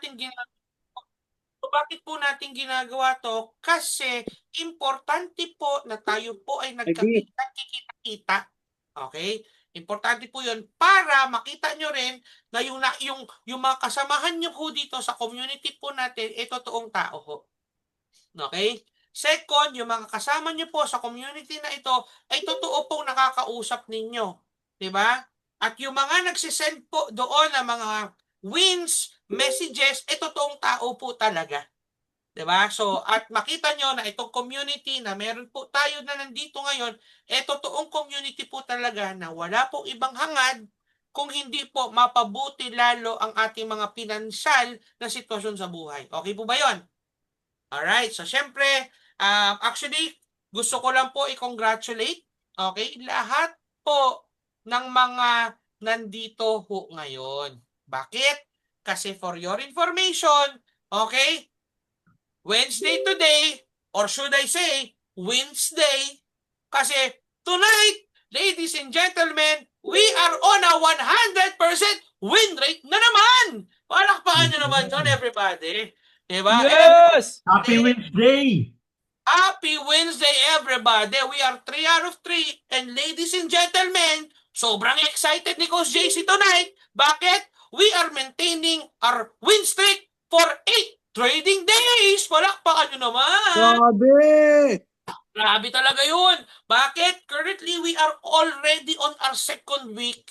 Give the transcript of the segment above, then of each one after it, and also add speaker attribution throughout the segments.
Speaker 1: natin ginagawa? Bakit po natin ginagawa to? Kasi importante po na tayo po ay
Speaker 2: Agree.
Speaker 1: nagkikita-kita. Okay? Importante po 'yun para makita nyo rin na yung mga kasamahan nyo po dito sa community po natin, totoong tao ho. Okay? Second, yung mga kasama nyo po sa community na ito ay totoo pong nakakausap ninyo. 'Di ba? At yung mga nagsisend po doon ng mga wins, messages, totoong tao po talaga. 'Di ba? So, at makita nyo na itong community na meron po tayo na nandito ngayon, totoong community po talaga na wala pong ibang hangad kung hindi po mapabuti lalo ang ating mga pinansyal na sitwasyon sa buhay. Okay po ba yon? Alright, so syempre, actually, gusto ko lang po i-congratulate, okay, lahat po ng mga nandito ho ngayon. Bakit? Kasi for your information, okay, Wednesday today, or should I say, Wednesday, kasi tonight, ladies and gentlemen, we are on a 100% win rate na naman! Palakpakan nyo naman dyan, everybody. Diba?
Speaker 3: Yes!
Speaker 2: Happy Wednesday!
Speaker 1: Happy Wednesday, everybody! We are 3 out of 3. And ladies and gentlemen, sobrang excited ni Coach JC tonight. Bakit? We are maintaining our win streak for 8 trading days. Palakpakan nyo naman.
Speaker 2: Grabe!
Speaker 1: Grabe talaga yun. Bakit? Currently, we are already on our second week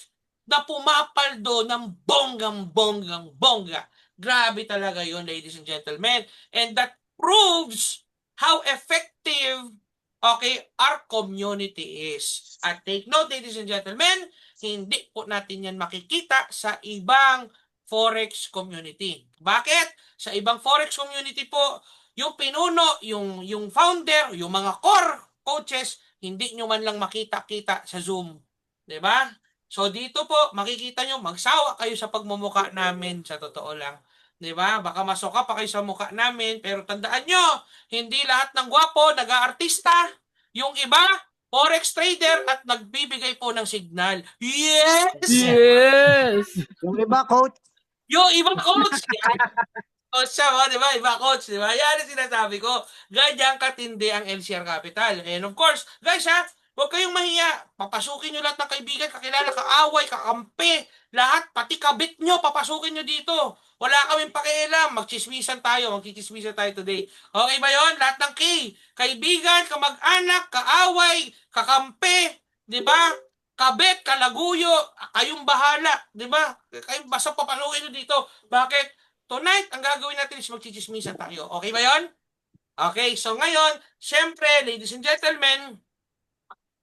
Speaker 1: na pumapaldo ng bonggang-bonggang-bongga. Grabe talaga yun, ladies and gentlemen. And that proves how effective, okay, our community is. At take note, ladies and gentlemen, hindi po natin yan makikita sa ibang Forex community. Bakit? Sa ibang Forex community po, yung pinuno, yung founder, yung mga core coaches, hindi nyo man lang makita-kita sa Zoom. 'Di ba? So dito po, makikita nyo, magsawa kayo sa pagmumuka namin, sa totoo lang. 'Di ba? Baka masoka pa kayo sa muka namin, pero tandaan nyo, hindi lahat ng gwapo nag-aartista. Yung iba, forex trader at nagbibigay po ng signal. Yes!
Speaker 3: Yes!
Speaker 2: Yung iba, coach.
Speaker 1: Yung iba, coach! Coach siya, di ba? Iba coach, di ba? Yan ang sinasabi ko. Ganyan katindi ang LCR Capital. And of course, guys ha, huwag kayong mahiya. Papasukin nyo lahat ng kaibigan, kakilala, kaaway, kakampi. Lahat, pati kabit nyo, papasukin nyo dito. Wala kaming pakialam. Magchismisan tayo, magchichismisan tayo today. Okay ba yon? Lahat ng kaibigan, kamag-anak, kaaway, kakampi, di ba? Kabit, kalaguyo, kayong bahala, di ba? Kayo basta papasukin nyo dito. Bakit? Tonight, ang gagawin natin is magchichismisan tayo. Okay ba yon? Okay, so ngayon, syempre, ladies and gentlemen,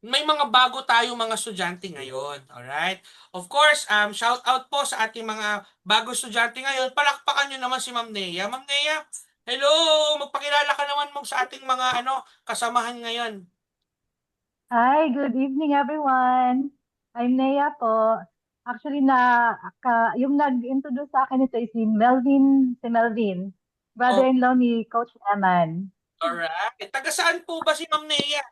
Speaker 1: may mga bago tayong mga estudyante ngayon. Alright? Of course, shout out po sa ating mga bago estudyante ngayon. Palakpakan nyo naman si Ma'am Nea. Ma'am Nea, hello! Magpakilala ka naman mo sa ating mga kasamahan ngayon.
Speaker 4: Hi, good evening everyone. I'm Nea po. Actually, yung nag-introduce sa akin ito is si Melvin, brother-in-law ni Coach Eman.
Speaker 1: Alright. Taga saan po ba si Ma'am Nea?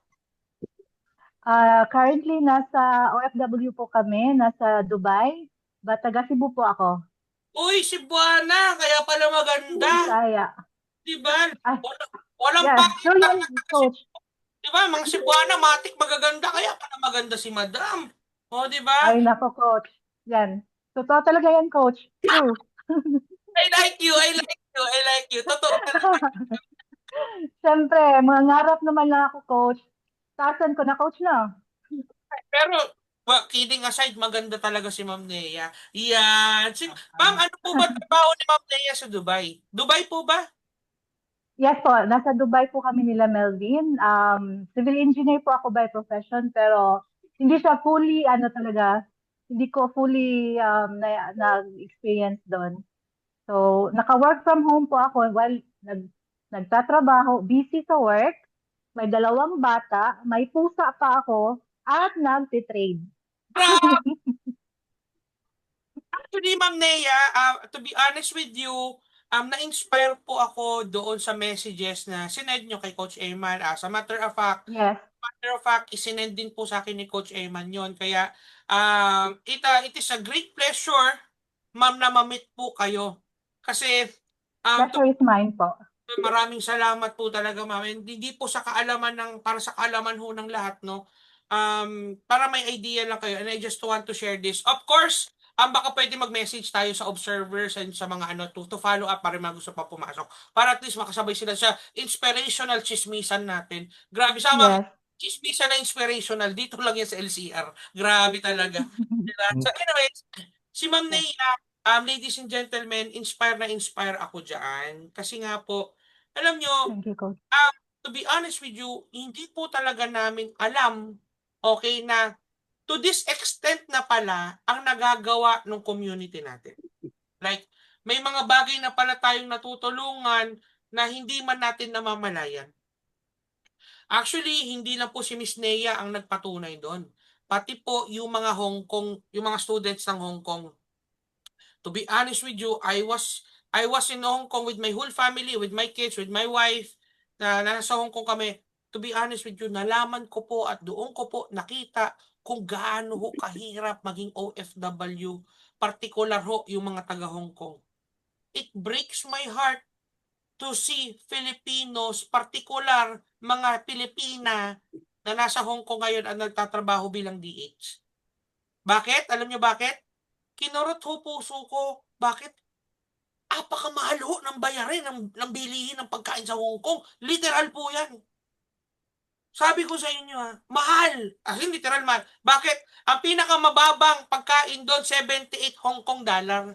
Speaker 4: Currently, nasa OFW po kami, nasa Dubai, but taga Cebu po ako.
Speaker 1: Uy, Cebuana! Kaya pala maganda.
Speaker 4: Kaya.
Speaker 1: Diba?
Speaker 4: Ah,
Speaker 1: Walang
Speaker 4: yeah.
Speaker 1: pakita
Speaker 4: So, yan,
Speaker 1: na
Speaker 4: Coach.
Speaker 1: Diba, mga Cebuana, matik magaganda, kaya pala maganda si Madam. O, diba?
Speaker 4: Ay, nako, Coach. Yan. Totoo talaga yan, Coach. True.
Speaker 1: I like you, I like you, I like you. Totoo talaga.
Speaker 4: Siyempre, mangarap naman lang ako, Coach. Tasan ko na, Coach, na.
Speaker 1: Pero, kidding aside, maganda talaga si Ma'am Nea. Yan. Ma'am, ano po ba trabaho ni Ma'am Nea sa Dubai? Dubai po ba?
Speaker 4: Yes po, nasa Dubai po kami nila Melvin. Civil engineer po ako by profession, pero hindi siya fully, hindi ko fully na-experience doon. So, naka-work from home po ako while nagtatrabaho, busy sa work, may 2 bata, may pusa pa ako, at nagtitrade.
Speaker 1: Actually, Ma'am Nea, to be honest with you, na-inspire po ako doon sa messages na sinend nyo kay Coach Eman. As a matter of fact,
Speaker 4: Yes.
Speaker 1: isinend din po sa akin ni Coach Eman yon. Kaya, it is a great pleasure, ma'am, na ma-meet po kayo. Kasi,
Speaker 4: Pleasure is mine po.
Speaker 1: Maraming salamat po talaga, ma'am. And hindi po sa kaalaman para sa kaalaman ho ng lahat, no? Para may idea lang kayo. And I just want to share this. Of course, baka pwede mag-message tayo sa observers and sa mga to follow up para mga gusto pa pumasok. Para at least makasabay sila sa inspirational chismisan natin. Grabe, sama
Speaker 4: Yes.
Speaker 1: chismisan na inspirational. Dito lang yan sa LCR. Grabe talaga. Diba? So anyways, si Ma'am Nea, ladies and gentlemen, inspire ako dyan. Kasi nga po, alam nyo,
Speaker 4: Thank you, Coach.
Speaker 1: to be honest with you, hindi po talaga namin alam, okay, na to this extent na pala ang nagagawa ng community natin. Like, may mga bagay na pala tayong natutulungan na hindi man natin namamalayan. Actually, hindi lang po si Miss Nea ang nagpatunay doon. Pati po yung mga yung mga students ng Hong Kong. To be honest with you, I was in Hong Kong with my whole family, with my kids, with my wife, na nasa Hong Kong kami. To be honest with you, nalaman ko po at doon ko po nakita kung gaano ho kahirap maging OFW, particular ho yung mga taga Hong Kong. It breaks my heart to see Filipinos, particular mga Pilipina na nasa Hong Kong ngayon at nagtatrabaho bilang DH. Bakit? Alam niyo bakit? Kinurot ho puso ko. Bakit? Apakamahal ho ng bayarin ng bilihin ng pagkain sa Hong Kong. Literal po yan. Sabi ko sa inyo mahal. As in literal mahal. Bakit? Ang pinakamababang pagkain doon, 78 Hong Kong dollar.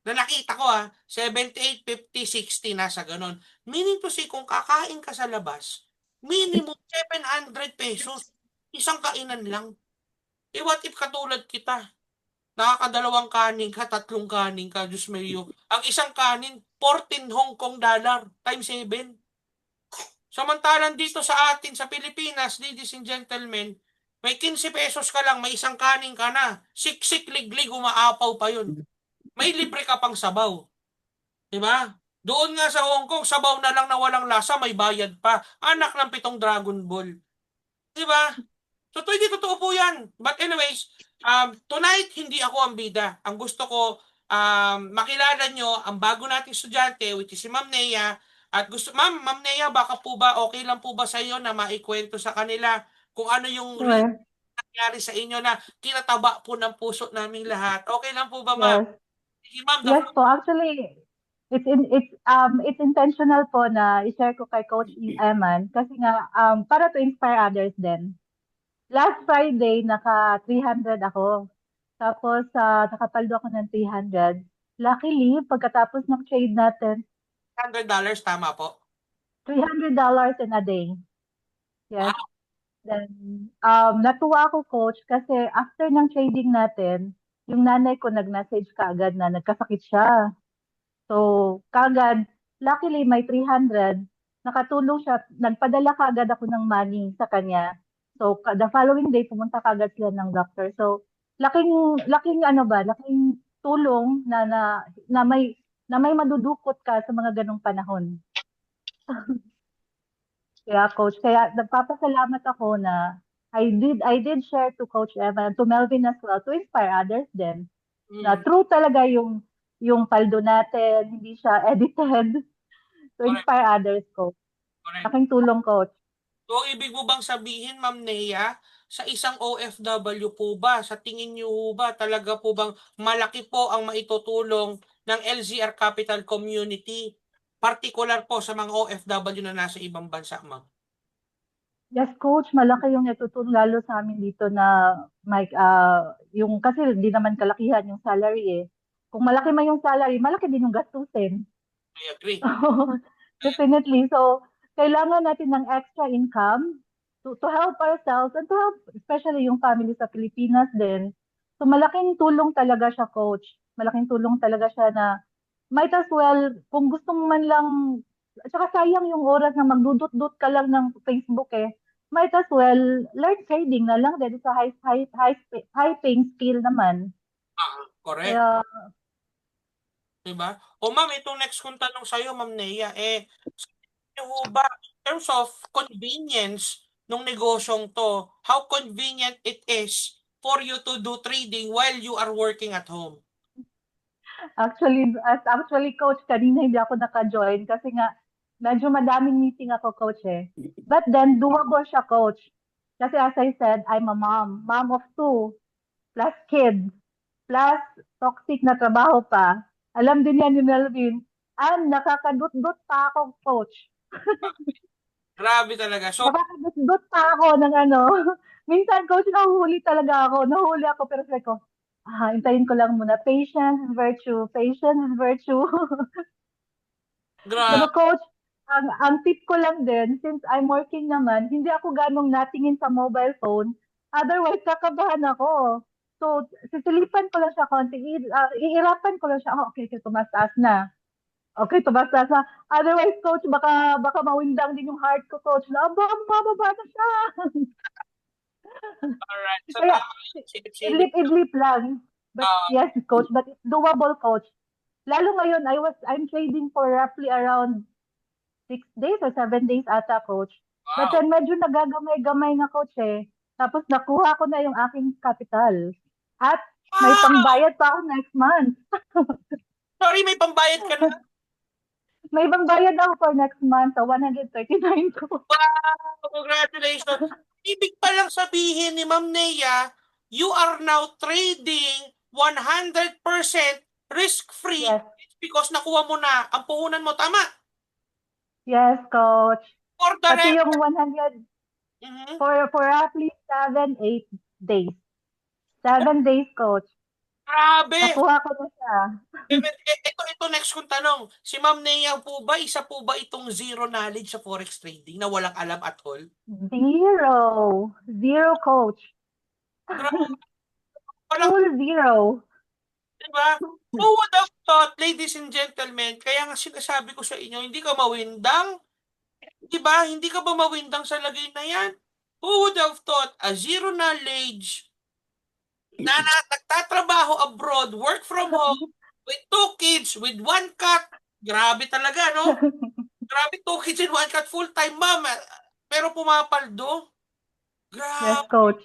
Speaker 1: Na nakita ko 78, 50, 60 nasa ganon. Meaning to say, kung kakain ka sa labas, minimum 700 pesos. Isang kainan lang. What if katulad kita? Nakakadalawang kanin ka, tatlong kanin ka, Diyos mayo. Ang isang kanin, 14 Hong Kong dollar times 7. Samantalang dito sa atin, sa Pilipinas, ladies and gentlemen, may 15 pesos ka lang, may isang kanin ka na. Siksik, liglig, umaapaw pa yun. May libre ka pang sabaw. Diba? Doon nga sa Hong Kong, sabaw na lang na walang lasa, may bayad pa. Anak ng 7 Dragon Ball. Diba? So, hindi totoo po yan. But anyways, tonight, hindi ako ang bida. Ang gusto ko, makilala nyo ang bago nating estudyante, which is si Ma'am Nea. At gusto, Ma'am Nea, baka po ba, okay lang po ba sa iyo na maikwento sa kanila kung ano yung
Speaker 4: Sure.
Speaker 1: nangyari sa inyo na kinataba po ng puso naming lahat? Okay lang po ba, Ma'am?
Speaker 4: Yes.
Speaker 1: Sige, Ma'am.
Speaker 4: Yes po. Actually, it's intentional po na i-share ko kay Coach Eman kasi nga para to inspire others din. Last Friday, naka 300 ako. Tapos, nakapaldo ako ng 300. Luckily, pagkatapos ng trade natin,
Speaker 1: $100, tama po.
Speaker 4: $300 in a day. Yes.
Speaker 1: Wow.
Speaker 4: Then, natuwa ako, Coach, kasi after ng trading natin, yung nanay ko nag-message kaagad na nagkasakit siya. So, kaagad, luckily may 300, nakatulong siya, nagpadala kaagad ako ng money sa kanya. So, the following day, pumunta kaagad sila ng doctor. So, laking tulong na may madudukot ka sa mga ganong panahon. Kaya Coach, kaya nagpapasalamat ako na I did share to Coach Evan, to Melvin as well, to inspire others din. Na true talaga yung paldo natin, hindi siya edited. To inspire others, Coach. Aking tulong, Coach.
Speaker 1: So, ibig mo bang sabihin, Ma'am Nea, sa isang OFW po ba, sa tingin niyo ba, talaga po bang malaki po ang maitutulong ng LZR Capital Community, particular po sa mga OFW na nasa ibang bansa, Ma'am?
Speaker 4: Yes, Coach, malaki yung natutulong lalo sa amin dito na yung kasi hindi naman kalakihan yung salary eh. Kung malaki man yung salary, malaki din yung gastusin.
Speaker 1: I agree.
Speaker 4: Definitely. So, kailangan natin ng extra income to help ourselves and to help especially yung family sa Pilipinas din. So, malaking tulong talaga siya, Coach. Malaking tulong talaga siya na might as well, kung gusto mo man lang, at saka sayang yung oras na magdudot-dot ka lang ng Facebook eh. Might as well, learn trading na lang dahil sa high paying skill naman.
Speaker 1: Correct.
Speaker 4: Kaya,
Speaker 1: diba? O ma'am, itong next kong tanong sa'yo, Ma'am Nea, ba, in terms of convenience ng negosyong to, how convenient it is for you to do trading while you are working at home?
Speaker 4: Actually, coach, kanina hindi ako naka-join kasi nga medyo madaming meeting ako, coach eh. But then, doable siya, coach. Kasi as I said, I'm a mom of two, plus kids, plus toxic na trabaho pa. Alam din yan ni Melvin. And nakakadut-dut pa ako, coach.
Speaker 1: Grabe talaga. So,
Speaker 4: Nakakadut-dut pa ako ng ano. Minsan, coach, nahuhuli talaga ako. Nahuli ako, pero sabi ko, hintayin ko lang muna. Patience is virtue. Patience is virtue. Pero
Speaker 1: grabe.
Speaker 4: coach, ang tip ko lang din, since I'm working naman, hindi ako ganong natingin sa mobile phone. Otherwise, kakabahan ako. So, sisilipan ko lang siya konti. Ihirapan ko lang siya. Oh, okay, okay, tumaas na. Okay, tumaas na. Otherwise, coach, baka mawindang din yung heart ko, coach. Na, mababa na siya.
Speaker 1: Alright. So,
Speaker 4: Kaya,
Speaker 1: tama yun. Silip-silip.
Speaker 4: idlip lang. But
Speaker 1: Ah,
Speaker 4: yes, coach, but it's doable, coach. Lalo ngayon, I'm trading for roughly around 6 days or 7 days ata, coach. But
Speaker 1: wow.
Speaker 4: then medyo nagagamay-gamay na, coach eh. Tapos nakuha ko na yung aking capital. At may
Speaker 1: Wow!
Speaker 4: pangbayad pa ako next month.
Speaker 1: Sorry, may pambayad ka na.
Speaker 4: May pangbayad ako for next month sa 139 ko.
Speaker 1: Wow! Congratulations. Ibig palang sabihin ni Ma'am Nea, you are now trading 100% risk-free
Speaker 4: Yes.
Speaker 1: because nakuha mo na ang puhunan mo. Tama?
Speaker 4: Yes, coach.
Speaker 1: For the
Speaker 4: Pati
Speaker 1: rest.
Speaker 4: yung 100
Speaker 1: Mhm.
Speaker 4: for roughly 7, 8 days. 7 days, coach.
Speaker 1: Grabe!
Speaker 4: Nakuha ko na siya.
Speaker 1: Ito next kong tanong. Si Ma'am Nea po ba, isa po ba itong zero knowledge sa forex trading na walang alam at all?
Speaker 4: Zero. Zero, coach.
Speaker 1: Grabe, walang,
Speaker 4: Full zero.
Speaker 1: diba? Who would have thought, ladies and gentlemen, kaya nga sinasabi ko sa inyo, hindi ka mawindang, diba? Hindi ka ba mawindang sa lagay na yan? Who would have thought, a zero knowledge, na nagtatrabaho abroad, work from home, with 2 kids, with 1 cat, grabe talaga, no? Grabe, 2 kids and 1 cat, full-time mom. Pero pumapaldo.
Speaker 4: Yes,
Speaker 1: Grabe.
Speaker 4: coach.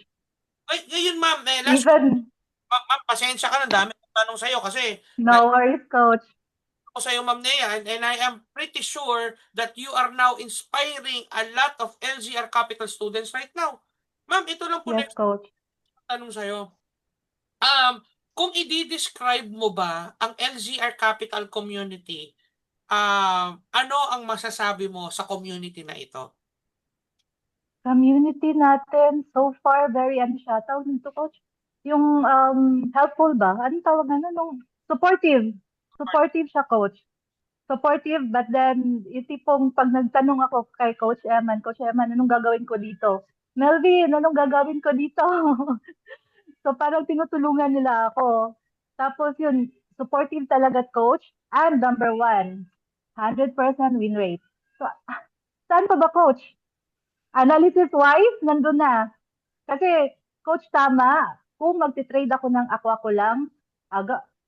Speaker 1: Ay, ngayon, ma'am,
Speaker 4: Even,
Speaker 1: ma'am, pasensya ka na, dami kong tanong sa'yo kasi
Speaker 4: no worries, coach.
Speaker 1: ako sa'yo, Ma'am Nea, and I am pretty sure that you are now inspiring a lot of LGR Capital students right now. Ma'am, ito lang po
Speaker 4: Yes,
Speaker 1: next
Speaker 4: coach.
Speaker 1: tanong sa'yo. Um, kung i-describe mo ba ang LGR Capital community, ano ang masasabi mo sa community na ito?
Speaker 4: Community natin, so far, very, ano siya, tawag nito, coach? Yung helpful ba? Anong tawag na nung supportive. Supportive siya, coach. Supportive, but then, yung tipong pag nagtanong ako kay Coach Eman, anong gagawin ko dito? Melvin, anong gagawin ko dito? So, parang tinutulungan nila ako. Tapos yun, supportive talaga, coach. And number one, 100% win rate. So, saan pa ba, coach? Analysis-wise, nandun na. Kasi, coach, tama. Kung magti-trade ako ng aqua ko lang,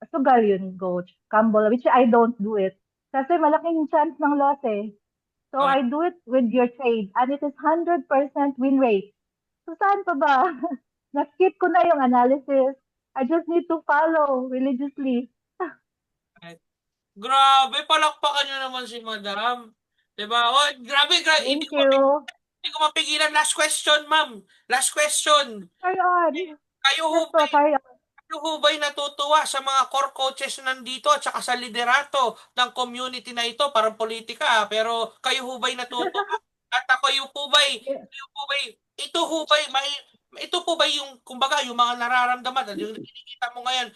Speaker 4: sugal yun, coach. Gamble, which I don't do it. Kasi malaking chance ng loss eh. So,
Speaker 1: Okay.
Speaker 4: I do it with your trade. And it is 100% win rate. So, saan pa ba? Na-skip ko na yung analysis. I just need to follow religiously.
Speaker 1: Grabe, palakpakan nyo naman si Madam. Diba? Oh, grabe,
Speaker 4: Thank you.
Speaker 1: hindi ko mapigilan. Last question, ma'am. Last question.
Speaker 4: Carry on.
Speaker 1: Kayo
Speaker 4: Yes
Speaker 1: ho
Speaker 4: po, carry on.
Speaker 1: Ano ho ba'y natutuwa sa mga core coaches nandito at saka sa liderato ng community na ito? Parang politika, pero kayo ho ba'y natutuwa? At kayo po ba'y, ito po ba yung, kumbaga, yung mga nararamdaman at yung nakikita mo ngayon,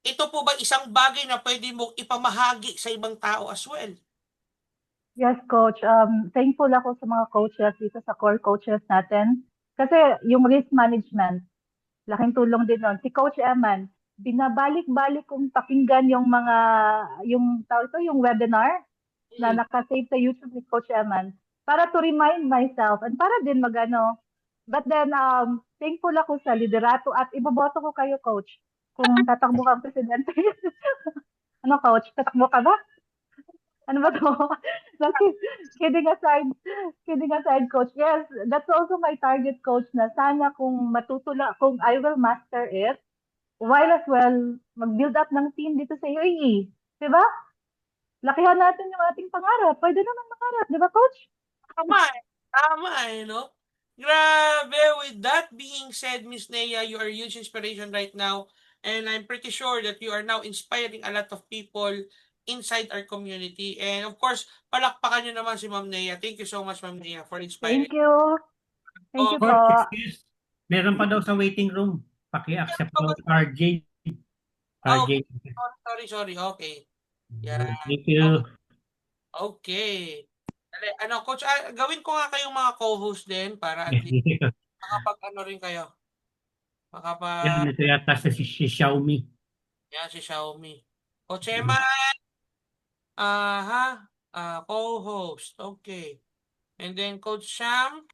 Speaker 1: ito po ba isang bagay na pwede mo ipamahagi sa ibang tao as well?
Speaker 4: Yes, coach. Thankful ako sa mga coaches dito sa core coaches natin. Kasi yung risk management, laking tulong din nun. Si Coach Eman, binabalik-balik kong pakinggan yung tawag ito, yung webinar na
Speaker 1: Hmm.
Speaker 4: nakasave sa YouTube ni Coach Eman para to remind myself and para din magano. But then, thankful ako sa liderato at iboboto ko kayo, Coach, kung tatakbo kang presidente. Ano, Coach? Tatakbo ka ba? Ano ba to? kidding aside, kidding aside, Coach. Yes, that's also my target, Coach, na sana kung kung I will master it, while as well, mag-build up ng team dito sa UAE. Diba? Lakihan natin yung ating pangarap. Pwede naman mangarap, di ba, Coach?
Speaker 1: Tama no? Grabe, with that being said, Miss Nea, you are a huge inspiration right now. And I'm pretty sure that you are now inspiring a lot of people inside our community. And of course, palakpakan nyo naman si Ma'am Nea. Thank you so much, Ma'am Nea, for inspiring.
Speaker 4: Thank you. Thank you
Speaker 1: Okay.
Speaker 2: Coach,
Speaker 4: po.
Speaker 2: excuse. Meron pa daw sa waiting room. Paki-accept daw RJ.
Speaker 1: Oh,
Speaker 2: RJ.
Speaker 1: sorry. Okay. Yeah.
Speaker 2: Thank you.
Speaker 1: Okay. Dali, Coach, gawin ko nga kayong mga co-host din para at least makapag-ano rin kayo.
Speaker 2: Yan, ito yata si Xiaomi.
Speaker 1: Yan, si Xiaomi. Coach Emma, co-host. Okay. And then Coach Sham,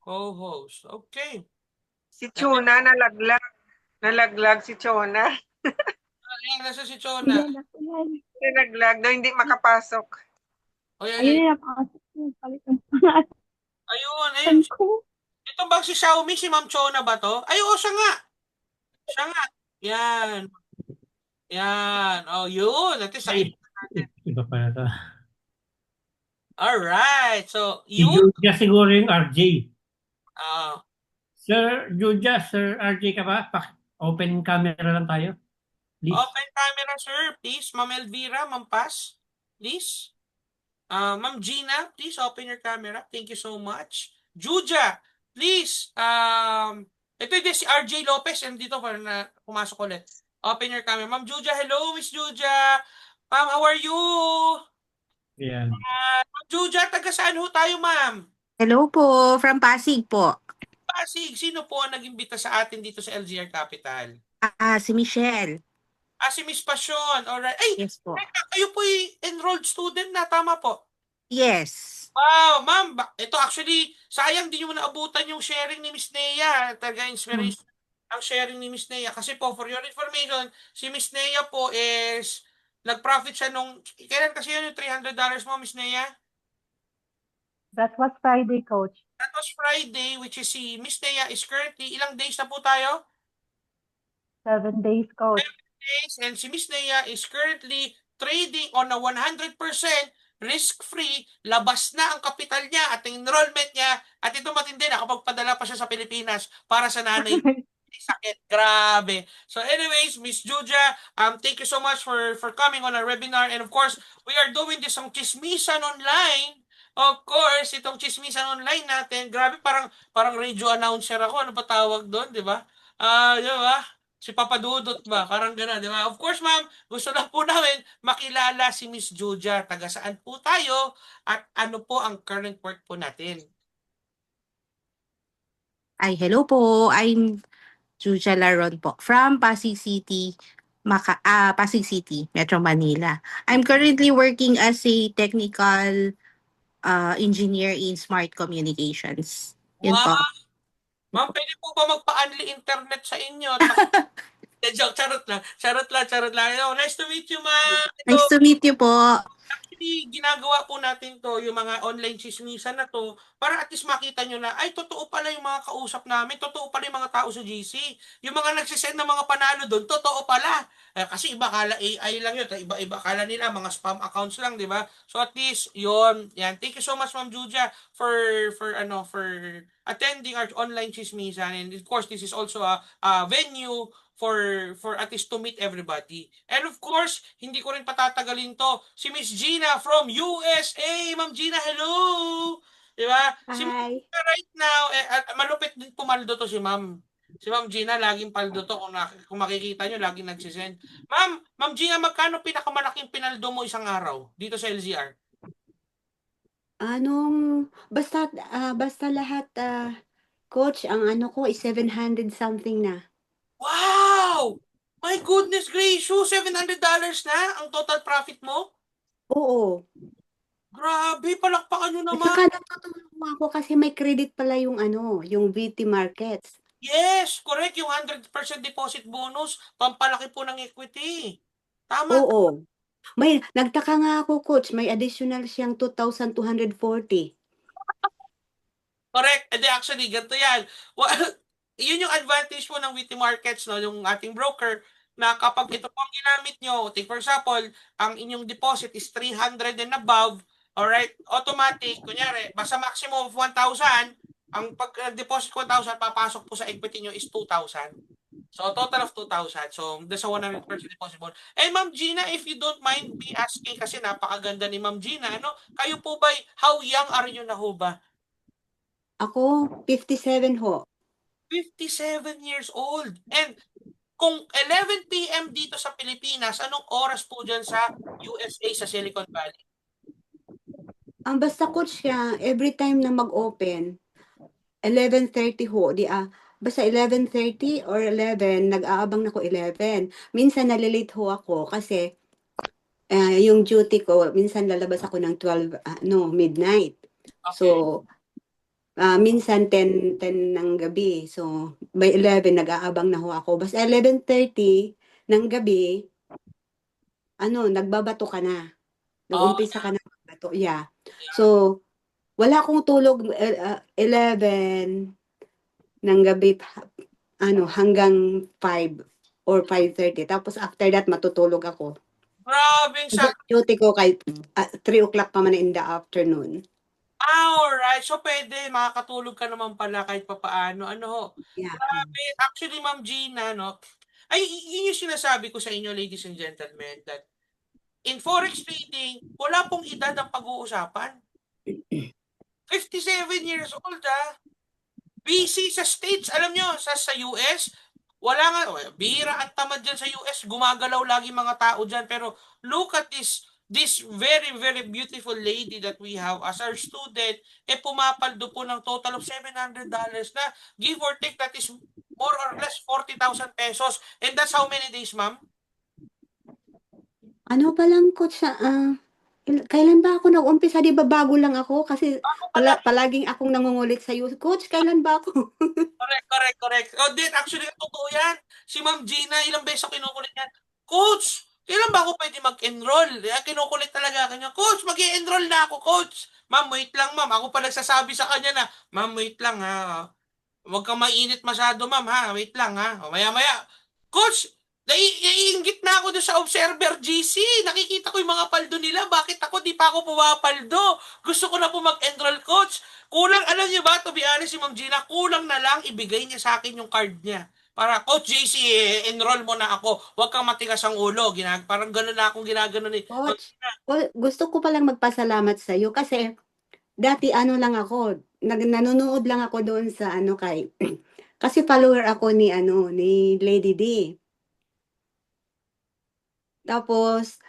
Speaker 1: co-host. Okay.
Speaker 5: Si Chona nalaglag. Nalaglag si Chona.
Speaker 1: Ayan, nasa si Chona.
Speaker 5: Nalaglag daw hindi makapasok.
Speaker 1: O yan,
Speaker 4: Ayun, napakasok yung palit ng
Speaker 1: ayun.
Speaker 4: ko.
Speaker 1: Ito bang si Xiaomi, si Ma'am Chona ba to? Ay, oo, siya nga. Siya nga. Yan. Yan. Oh, yun. At least,
Speaker 2: Ay, iba pala to.
Speaker 1: alright. So,
Speaker 2: Si
Speaker 1: yun.
Speaker 2: Juja siguro yung RJ.
Speaker 1: Ah,
Speaker 2: Sir Juja, Sir RJ ka ba? Open camera lang tayo. Please.
Speaker 1: open camera, sir. Please. Ma'am Elvira, Ma'am Paz. Please. Ma'am Gina, please open your camera. Thank you so much. Juja, please. Ito yung si RJ Lopez. Dito para na pumasok ulit. Open your camera. Ma'am Juja, hello, Miss Juja. Ma'am, how are you?
Speaker 2: Yan.
Speaker 1: Ma'am Juja, taga saan ho tayo, ma'am?
Speaker 6: Hello po, from Pasig po.
Speaker 1: Pasig, sino po ang nag-imbita sa atin dito sa LGR Capital?
Speaker 6: Si Michelle.
Speaker 1: Si Miss Passion. Alright. Ay,
Speaker 6: Yes po.
Speaker 1: kayo po enrolled student na, tama po?
Speaker 6: Yes.
Speaker 1: Wow, ma'am, ito actually, sayang di nyo naabutan yung sharing ni Miss Nea. Talaga inspiration ang sharing ni Miss Nea. Kasi po, for your information, si Miss Nea po is, nag-profit siya nung, kailan kasi yun yung $300 mo, Miss Nea?
Speaker 4: That was Friday, Coach.
Speaker 1: That was Friday, which is si Miss Nea is currently, ilang days na po tayo?
Speaker 4: 7 days, Coach.
Speaker 1: Days, and si Miss Nea is currently trading on a 100% risk-free, labas na ang kapital niya at ang enrollment niya, at ito matindi, nakapagpadala pa siya sa Pilipinas para sa nanay niya. Sakit, grabe. So anyways, Miss Juja, thank you so much for coming on our webinar, and of course, we are doing this ang Chismisan Online. Of course, itong Chismisan Online natin, grabe, parang radio announcer ako, ano pa tawag doon, di ba? Di ba? Si Papa Dudut ba? Parang gano'n, di ba? Of course, ma'am, gusto lang po namin makilala si Miss Juja. Taga saan po tayo at ano po ang current work po natin.
Speaker 6: Hello po. I'm Juja Laron po from Pasig City, Pasig City, Metro Manila. I'm currently working as a technical engineer in smart communications. Yun po.
Speaker 1: Wow! Ma'am, pwede po ba magpa-unli internet sa inyo? Joke, charot lang. Nice to meet you, ma'am.
Speaker 6: Nice to meet you po.
Speaker 1: Actually, ginagawa po natin to, yung mga online chismisan na to, para at least makita nyo na, ay, totoo pala yung mga kausap namin, totoo pala yung mga tao sa GC. Yung mga nagsisend ng mga panalo doon, totoo pala. Kasi iba kala AI lang yun, iba kala nila, mga spam accounts lang, di ba? So at least, yun. Yan. Thank you so much, Ma'am Juja, for attending our online chismisan. And of course, this is also a venue for at least to meet everybody. And of course, hindi ko rin patatagalin to. Si Miss Gina from USA. Ma'am Gina, hello! Diba? Si Ma'am
Speaker 6: Hi.
Speaker 1: Gina right now, malupit din pumaldo to si Ma'am. Si Ma'am Gina, laging paldo to. Kung makikita nyo, laging nagsisend. Ma'am Gina, magkano pinakamalaking pinaldo mo isang araw dito sa LZR?
Speaker 7: Basta lahat, coach, ang ano ko is 700 something na.
Speaker 1: Wow! My goodness gracious! $700 na ang total profit mo?
Speaker 7: Oo.
Speaker 1: Grabe, palakpakan nyo
Speaker 7: At
Speaker 1: naman.
Speaker 7: saka natutulungan ako kasi may credit pala yung yung VT Markets.
Speaker 1: Yes, correct. Yung 100% deposit bonus, pampalaki po ng equity. Tama.
Speaker 7: Oo. Nagtaka nga ako, coach, may additional siyang 2,240.
Speaker 1: Correct. And actually, ganito yan. yun yung advantage po ng Witty Markets, no, yung ating broker, na kapag ito po ang ginamit nyo, take for example, ang inyong deposit is 300 and above, alright, automatic, kunyari, basta maximum of 1,000, ang pag-deposit 1,000, papasok po sa equity nyo is 2,000. So, a total of 2,000. So, that's a 100% possible. And Ma'am Gina, if you don't mind me asking, kasi napakaganda ni Ma'am Gina, ano, kayo po ba, how young are you na ho ba?
Speaker 7: Ako, 57 ho.
Speaker 1: 57 years old. And kung 11 p.m. dito sa Pilipinas, anong oras po dyan sa USA, sa Silicon Valley?
Speaker 7: Ang basta coach siya, every time na mag-open, 11:30 ho, basta 11:30 or 11, nag-aabang na ko 11. Minsan nalilate ho ako kasi yung duty ko, minsan lalabas ako ng 12, midnight.
Speaker 1: Okay.
Speaker 7: So, minsan 10 ng gabi. So, by 11, nag-aabang na ho ako. Basta 11:30 ng gabi, nagbabato ka na. Nag-umpisa ka na magbato. Yeah. So, wala akong tulog 11 ng gabi hanggang 5 or 5:30. Tapos after that matutulog ako.
Speaker 1: Grabe sa...
Speaker 7: Duty ko kay 3 o'clock pa man in the afternoon.
Speaker 1: Alright. So, pwede, makakatulog ka naman pala kahit papaano. Ano ho?
Speaker 7: Yeah.
Speaker 1: Grabe. Actually, Ma'am Gina, no? Ay, yun yung sinasabi ko sa inyo, ladies and gentlemen, that in Forex trading, wala pong edad ang pag-uusapan. 57 years old, busy sa States, alam nyo, sa US, wala nga, bihira at tamad dyan sa US, gumagalaw lagi mga tao dyan, pero look at this very, very beautiful lady that we have as our student, pumapaldo po ng total of $700 na, give or take, that is more or less 40,000 pesos. And that's how many days, ma'am?
Speaker 7: Ano pa lang coach, kailan ba ako nag-umpisa? Di ba bago lang ako? Kasi palaging akong nangungulit sa iyo. Coach, kailan ba ako?
Speaker 1: Correct. Oh, then actually, totoo yan. Si Ma'am Gina, ilang beses ako kinukulit yan. Coach, kailan ba ako pwede mag-enroll? Kinukulit talaga kanya. Coach, mag-i-enroll na ako, coach. Ma'am, wait lang, ma'am. Ako pa nagsasabi sa kanya na, ma'am, wait lang, ha. Huwag kang mainit masyado, ma'am, ha. Wait lang, ha. O, maya-maya. Coach, naiinggit na ako doon sa Observer GC. Nakikita ko yung mga paldo nila. Bakit ako di pa ako pumapaldo? Gusto ko na po mag-enroll, coach. Kulang, alam niyo ba, to be honest, si Ma'am Gina, kulang na lang ibigay niya sa akin yung card niya. Para, Coach JC, enroll mo na ako. Huwag kang matigas ang ulo. Parang gano'n na akong ginagano ni...
Speaker 7: Coach, gusto ko palang magpasalamat sa iyo kasi dati lang ako, nanonood lang ako doon sa kay kasi follower ako ni Lady D. Tapos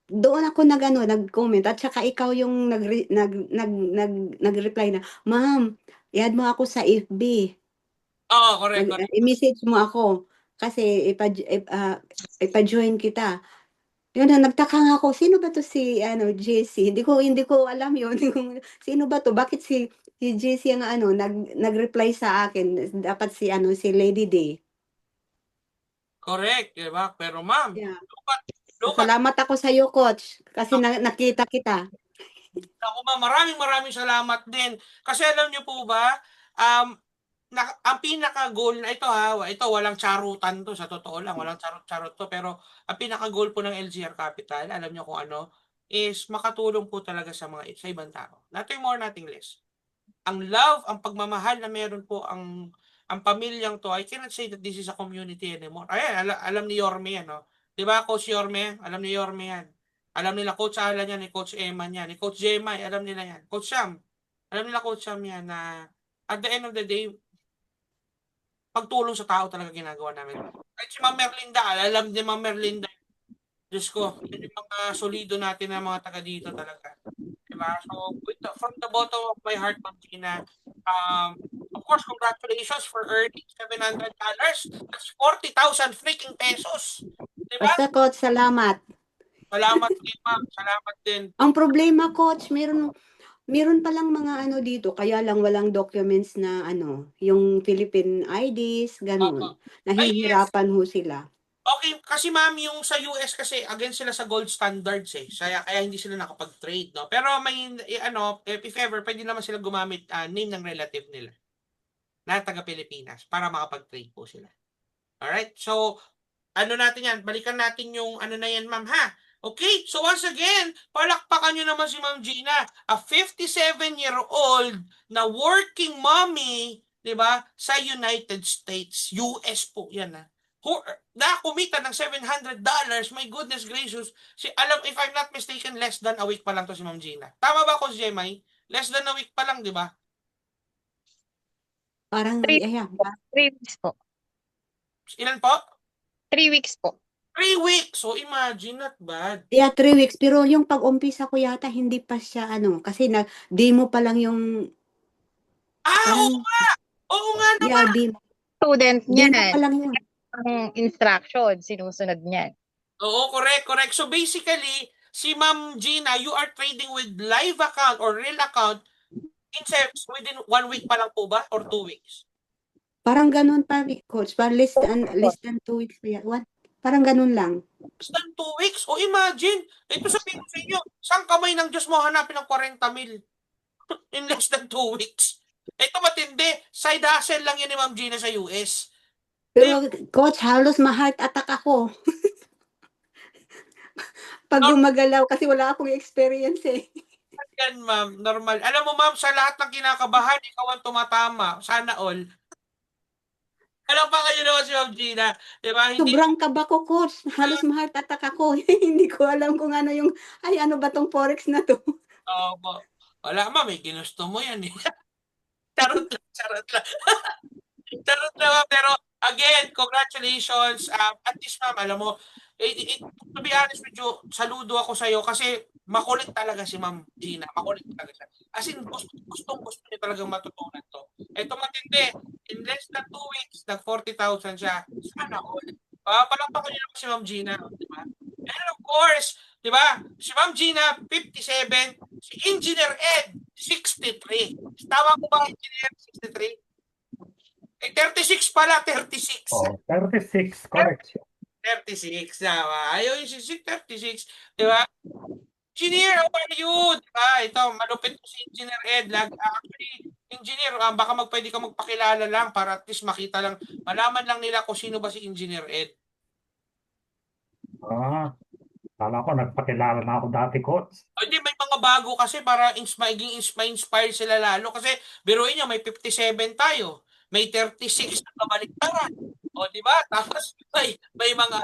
Speaker 7: doon ako nag-comment at saka ikaw yung nag-reply na, "Ma'am, i-add mo ako sa FB."
Speaker 1: Oo, correct.
Speaker 7: I-message mo ako kasi ipa-join kita. Yun na, nagtaka nga ako, sino ba to si JC? Hindi ko alam yun. Sino ba to? Bakit si JC ang nag-reply sa akin? Dapat si Lady D.
Speaker 1: Correct, diba? Pero ma'am,
Speaker 7: Yeah.
Speaker 1: look at,
Speaker 7: Salamat ako sa iyo, coach, kasi nakita kita.
Speaker 1: ako ma'am, maraming salamat din. Kasi alam niyo po ba, ang pinaka-goal na ito ito walang charutan to, sa totoo lang, walang charot-charot to, pero ang pinaka-goal po ng LGR Capital, alam niyo kung ano, is makatulong po talaga sa ibang tao. Nothing more, nothing less. Ang love, ang pagmamahal na meron po ang pamilyang to, I cannot say that this is a community anymore. Ayan, alam ni Yorme yan, no? Di ba, Coach Yorme? Alam ni Yorme yan. Alam nila Coach Alan yan, ni Coach Eman yan, ni Coach Jemay, alam nila yan. Coach Sam, alam nila Coach Sam yan na at the end of the day, pagtulong sa tao talaga ginagawa namin. Kahit si Ma'am Merlinda, alam ni Ma'am Merlinda, Diyos ko, yun yung mga solido natin na mga taga dito talaga. Diba? So, from the bottom of my heart, Ma'am Gina, of course, congratulations for earning $700. That's 40,000 freaking pesos. Diba?
Speaker 7: Basta, coach, salamat.
Speaker 1: Salamat din, ma'am. Salamat din.
Speaker 7: Ang problema, coach, meron palang mga dito, kaya lang walang documents na yung Philippine IDs, ganun. Nahihirapan ho sila.
Speaker 1: Okay, kasi ma'am, yung sa US kasi, against sila sa gold standards kaya hindi sila nakapag-trade, no? Pero may, if ever, pwede naman sila gumamit name ng relative nila. na taga-Pilipinas para makapag-trade po sila. Alright? So, ano natin yan? Balikan natin yung ano na yan, ma'am, ha? Okay? So, once again, palakpakan nyo naman si Ma'am Gina, a 57-year-old na working mommy, di ba, sa United States. US po yan, ha? Nakumita ng $700. My goodness gracious. Alam, if I'm not mistaken, less than a week pa lang to si Ma'am Gina. Tama ba ako, Jemay? Less than a week pa lang, di ba?
Speaker 7: Parang,
Speaker 8: Three-
Speaker 7: ayan,
Speaker 8: 3 weeks po.
Speaker 1: Ilan po?
Speaker 8: 3 weeks po.
Speaker 1: 3 weeks. So, imagine, not bad.
Speaker 7: yeah, 3 weeks. Pero yung pag-umpisa ko yata, hindi pa siya, kasi demo pa lang yung,
Speaker 1: Ah,
Speaker 7: parang,
Speaker 1: oo nga! Oo nga naman!
Speaker 7: yeah, demo
Speaker 8: Student
Speaker 7: pa
Speaker 8: niyan.
Speaker 7: lang yun.
Speaker 8: Ang instruction, sinusunod niyan.
Speaker 1: Oo, correct. So basically, si Ma'am Gina, you are trading with live account or real account within 1 week pa lang po ba? Or 2 weeks?
Speaker 7: Parang ganun pa, coach. Parang less than 2 weeks pa yan. Parang ganun lang.
Speaker 1: Less than 2 weeks? O imagine, ito sabihin ko sa inyo, saan kamay ng Diyos mo hanapin ng 40 mil in less than 2 weeks? Ito matindi, side hustle lang yan ni Ma'am Gina sa US.
Speaker 7: Pero, coach, halos ma-heart attack ako. Pag gumagalaw, kasi wala akong experience eh.
Speaker 1: Yan, ma'am, normal. Alam mo, ma'am, sa lahat ng kinakabahan, ikaw ang tumatama. Sana all. Alam pa kayo naman si Ma'am Gina, di ba? Hindi
Speaker 7: Sobrang kaba ko, coach. Halos ma-heart attack ako. Hindi ko alam kung ano yung, ano ba tong forex na to?
Speaker 1: Wala, ma'am, eh, ginusto mo yan eh. Charot lang. Charot lang, ma'am. Pero, again, congratulations. At least, ma'am, alam mo, to be honest with you, saludo ako sa'yo kasi makulit talaga si Ma'am Gina. Makulit talaga siya. As in, gusto niya talagang matutunan to. Ito matindi. In less than 2 weeks, nag-40,000 siya. Sana all. Palakpakan niyo naman si Ma'am Gina. Diba? And of course, diba, si Ma'am Gina, 57. Si Engineer Ed, 63. Tama ko ba, Engineer, 63? 36 pala, 36.
Speaker 9: Oh, 36, correct.
Speaker 1: 36, tama. Ayaw yung 36, di ba? Engineer, how are you? Di ba? Ito, malupit po si Engineer Ed. Actually, Engineer, baka pwede ka magpakilala lang para at least makita lang, malaman lang nila kung sino ba si Engineer Ed.
Speaker 9: Kala ko nagpakilala na ako dati, coach.
Speaker 1: O hindi, may mga bago kasi para ma-inspire sila lalo. Kasi biruin niya, may 57 tayo. May 36 na kabaliktaran. O, di ba? Tapos may mga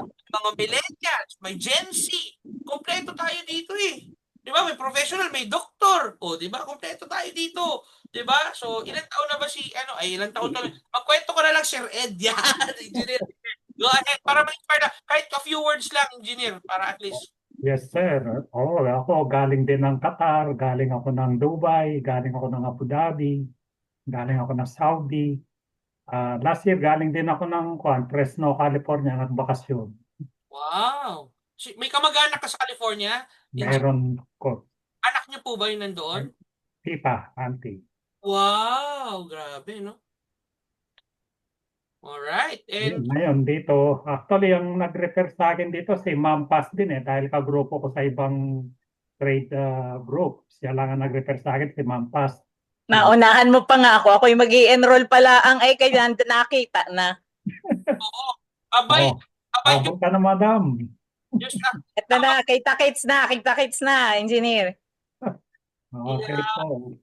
Speaker 1: millennials, may Gen Z. Kompleto tayo dito eh. Di ba? May professional, may doktor. O, di ba? Kompleto tayo dito. Di ba? So, ilang taon na ba ilang taon na? Magkwento ko na lang, Sir Ed. Yan, Engineer. Go ahead, para ma-inspire na. Kahit a few words lang, Engineer, para at least.
Speaker 9: Yes, sir. Ako galing din ng Qatar, galing ako ng Dubai, galing ako ng Abu Dhabi, galing ako ng Saudi. Last year, galing din ako ng Fresno, California, nagbakasyon.
Speaker 1: Wow! May kamag-anak ka sa California?
Speaker 9: Meron ko,
Speaker 1: Anak niyo po ba yung nandoon?
Speaker 9: tita, auntie.
Speaker 1: Wow! Grabe, no? Alright. And
Speaker 9: Ngayon dito, actually yung nag-refer sa akin dito si Ma'am Paz din dahil kagrupo ko sa ibang trade group. Siya lang ang nag-refer sa akin, si Ma'am Paz.
Speaker 10: Naunahan mo pa nga ako. Ako'y mag-i-enroll pala ang kaya nakita na.
Speaker 1: oo. Abay,
Speaker 9: Abot ka na, madam.
Speaker 1: Diyos na.
Speaker 10: Ito na, kita-kits na, engineer.
Speaker 9: Okay po.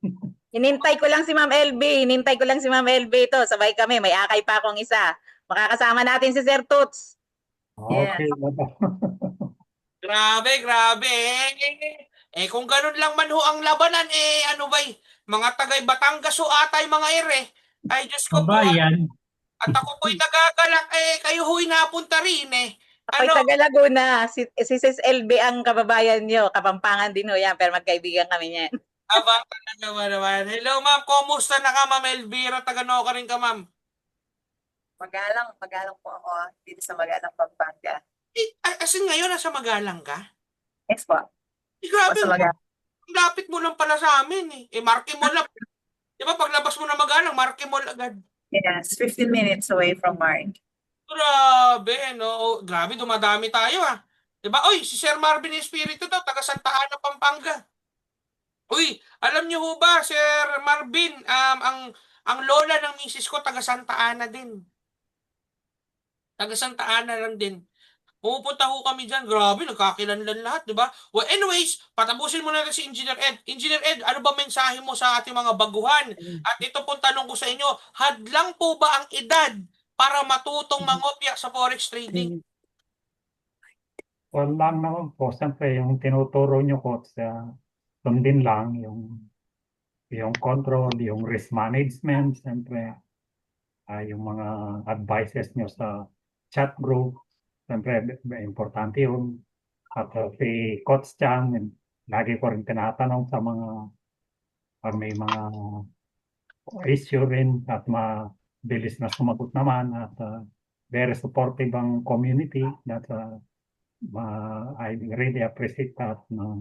Speaker 10: Hinintay ko lang si Ma'am LB ito. Sabay kami, may akay pa akong isa. Makakasama natin si Sir Toots.
Speaker 9: Okay, madam.
Speaker 1: Grabe. Kung ganun lang man ho ang labanan, ano ba mga tagay Batangas ho atay mga ere. Ay, Diyos ko po.
Speaker 2: Kabayan.
Speaker 1: At ako po'y nagagalak, kayo ho'y napunta rin
Speaker 10: Ako'y taga Laguna. Si Sis LB ang kababayan nyo. Kapampangan din ho yan, pero magkaibigan kami niyan.
Speaker 1: Abang talaga naman. Hello, ma'am. Kumusta na ka, ma'am Elvira? Taga-no ka rin ka, ma'am.
Speaker 11: Magalang po ako dito sa Magalang, Pampanga.
Speaker 1: As in ngayon, nasa Magalang ka?
Speaker 11: Yes po.
Speaker 1: Grabe,
Speaker 11: Sa Magalang.
Speaker 1: lapit mo lang pala sa amin marke mo lang. Di ba, paglabas mo na Magalang, marke mo agad.
Speaker 11: Yes, 15 minutes away from Mark.
Speaker 1: Grabe, no? Grabe, dumadami tayo, Di ba? Oy, si Sir Marvin Espiritu daw, taga Santa Ana, Pampanga. Uy, alam niyo ho ba, Sir Marvin, Ang lola ng misis ko, taga Santa Ana din. Taga Santa Ana lang din. Pumupunta ho kami dyan. Grabe, nagkakilanlan lahat, di ba? Well, anyways, patapusin mo na si Engineer Ed. Engineer Ed, ano ba mensahe mo sa ating mga baguhan? At ito pong tanong ko sa inyo, hadlang po ba ang edad para matutong mangopya sa forex trading?
Speaker 9: Wala lang naman po. Siyempre, yung tinuturo nyo ko sa sundin lang, yung control, yung risk management, siyempre, yung mga advices nyo sa chat group, siyempre, importante yun. At si Coach Chang, lagi ko rin tinatanong sa mga, pag may mga issue rin at mabilis na sumagot naman at very supportive ang community that I really appreciate that na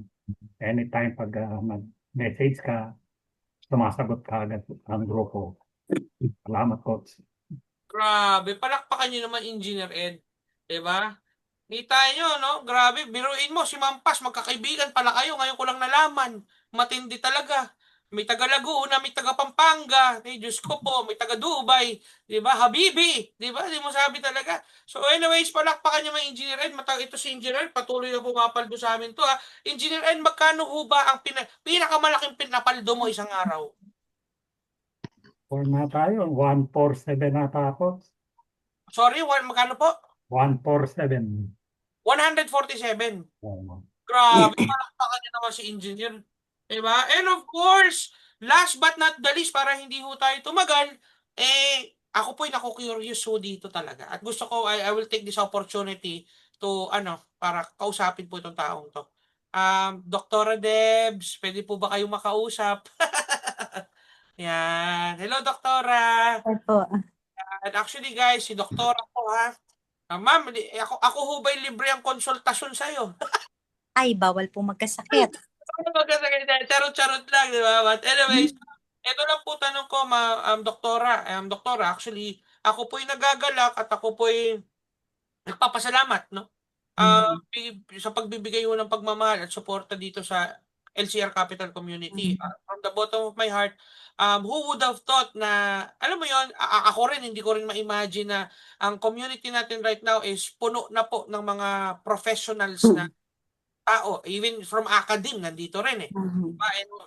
Speaker 9: anytime pag mag-message ka, sumasagot ka agad ang grupo. Salamat, Coach.
Speaker 1: Grabe, palakpakan nyo naman, Engineer Ed. Diba? Kita nyo, no? Grabe, biruin mo, si Mampas, magkakaibigan pala kayo. Ngayon ko lang nalaman. Matindi talaga. May taga Laguna, may taga Pampanga. Diyos ko po, may taga Dubai. Diba? Habibi. Diba? Di mo sabi talaga. So anyways, palakpakan nyo mga Engineer Ed. Ito si Engineer Ed, patuloy na pumapaldo sa amin to. Ha? Engineer Ed, magkano ho ba ang pinakamalaking pinapaldo mo isang araw?
Speaker 9: For na tayo, 147 nata ako.
Speaker 1: Sorry, magkano po?
Speaker 9: 147.
Speaker 1: 147.
Speaker 9: Oh.
Speaker 1: Grabe, palakpakan niyo naman si Engineer. Diba? And of course, last but not the least, para hindi ho tayo tumagal, ako po'y naku-curious ho dito talaga. At gusto ko, I will take this opportunity to, para kausapin po itong taong to. Doktora Debs, pwede po ba kayong makausap? Yan. Hello, Doktora.
Speaker 7: Opo.
Speaker 1: And actually, guys, si Doktora po, ha? Ma'am, ako ho ba'y libre ang konsultasyon sa'yo?
Speaker 12: Ay, bawal po magkasakit.
Speaker 1: Charot-charot lang, di ba? But anyways, ito lang po tanong ko, Doktora. Doktora, actually, ako po'y nagagalak at ako po'y nagpapasalamat, no? Sa pagbibigay ho ng pagmamahal at suporta dito sa LCR Capital Community. From the bottom of my heart, who would have thought na, alam mo yon, ako rin, hindi ko rin ma-imagine na ang community natin right now is puno na po ng mga professionals na tao, even from academe, nandito rin eh.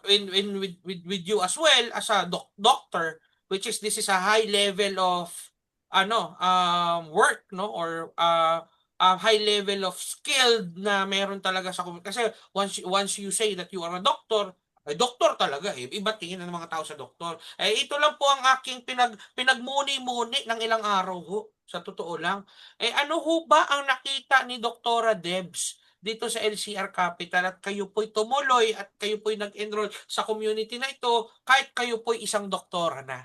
Speaker 1: And with you as well, as a doctor, which is this is a high level of work, no? Or high level of skilled na meron talaga sa kasi once you say that you are a doctor, ay doktor talaga eh. Iba tingin ng mga tao sa doktor. Ito lang po ang aking pinagmuni-muni ng ilang araw ho, sa totoo lang. Ano ho ba ang nakita ni Doktora Debs dito sa LCR Capital at kayo po'y tumuloy at kayo po'y nag-enroll sa community na ito kahit kayo po'y isang doktora na?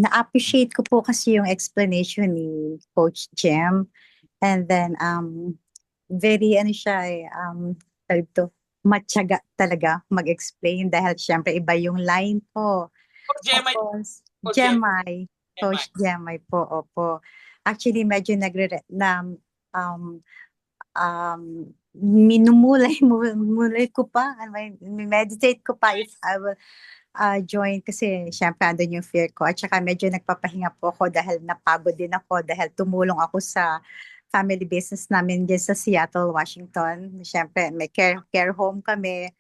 Speaker 12: Na-appreciate ko po kasi yung explanation ni Coach Jem. And then, very, matyaga talaga mag-explain dahil syempre iba yung line po. Tapos, Jemay. Coach Jemay po, opo. Actually, medyo minumulay ko pa, meditate ko pa if I will join kasi syempre andun yung fear ko at saka medyo nagpapahinga po ako dahil napagod din ako dahil tumulong ako sa family business namin dyan sa Seattle, Washington. Syempre may care home kami.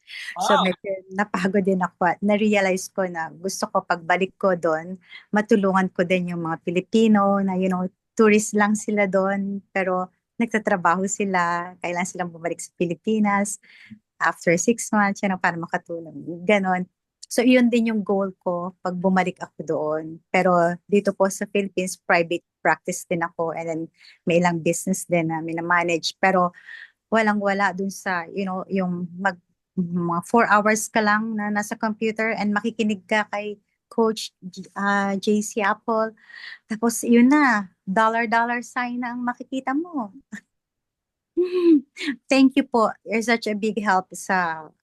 Speaker 12: So medyo napagod din ako at na-realize ko na gusto ko pagbalik ko doon, matulungan ko din yung mga Pilipino na tourist lang sila doon pero nagtatrabaho sila, kailangan silang bumalik sa Pilipinas after 6 months, para makatulong. Ganon. So, yun din yung goal ko pag bumalik ako doon. Pero dito po sa Philippines, private practice din ako and then may ilang business din na minamanage. Pero walang-wala dun sa, yung mga 4 hours ka lang na nasa computer and makikinig ka kay Coach JC Apple. Tapos yun na, dollar sign na ang makikita mo. Thank you po. You're such a big help sa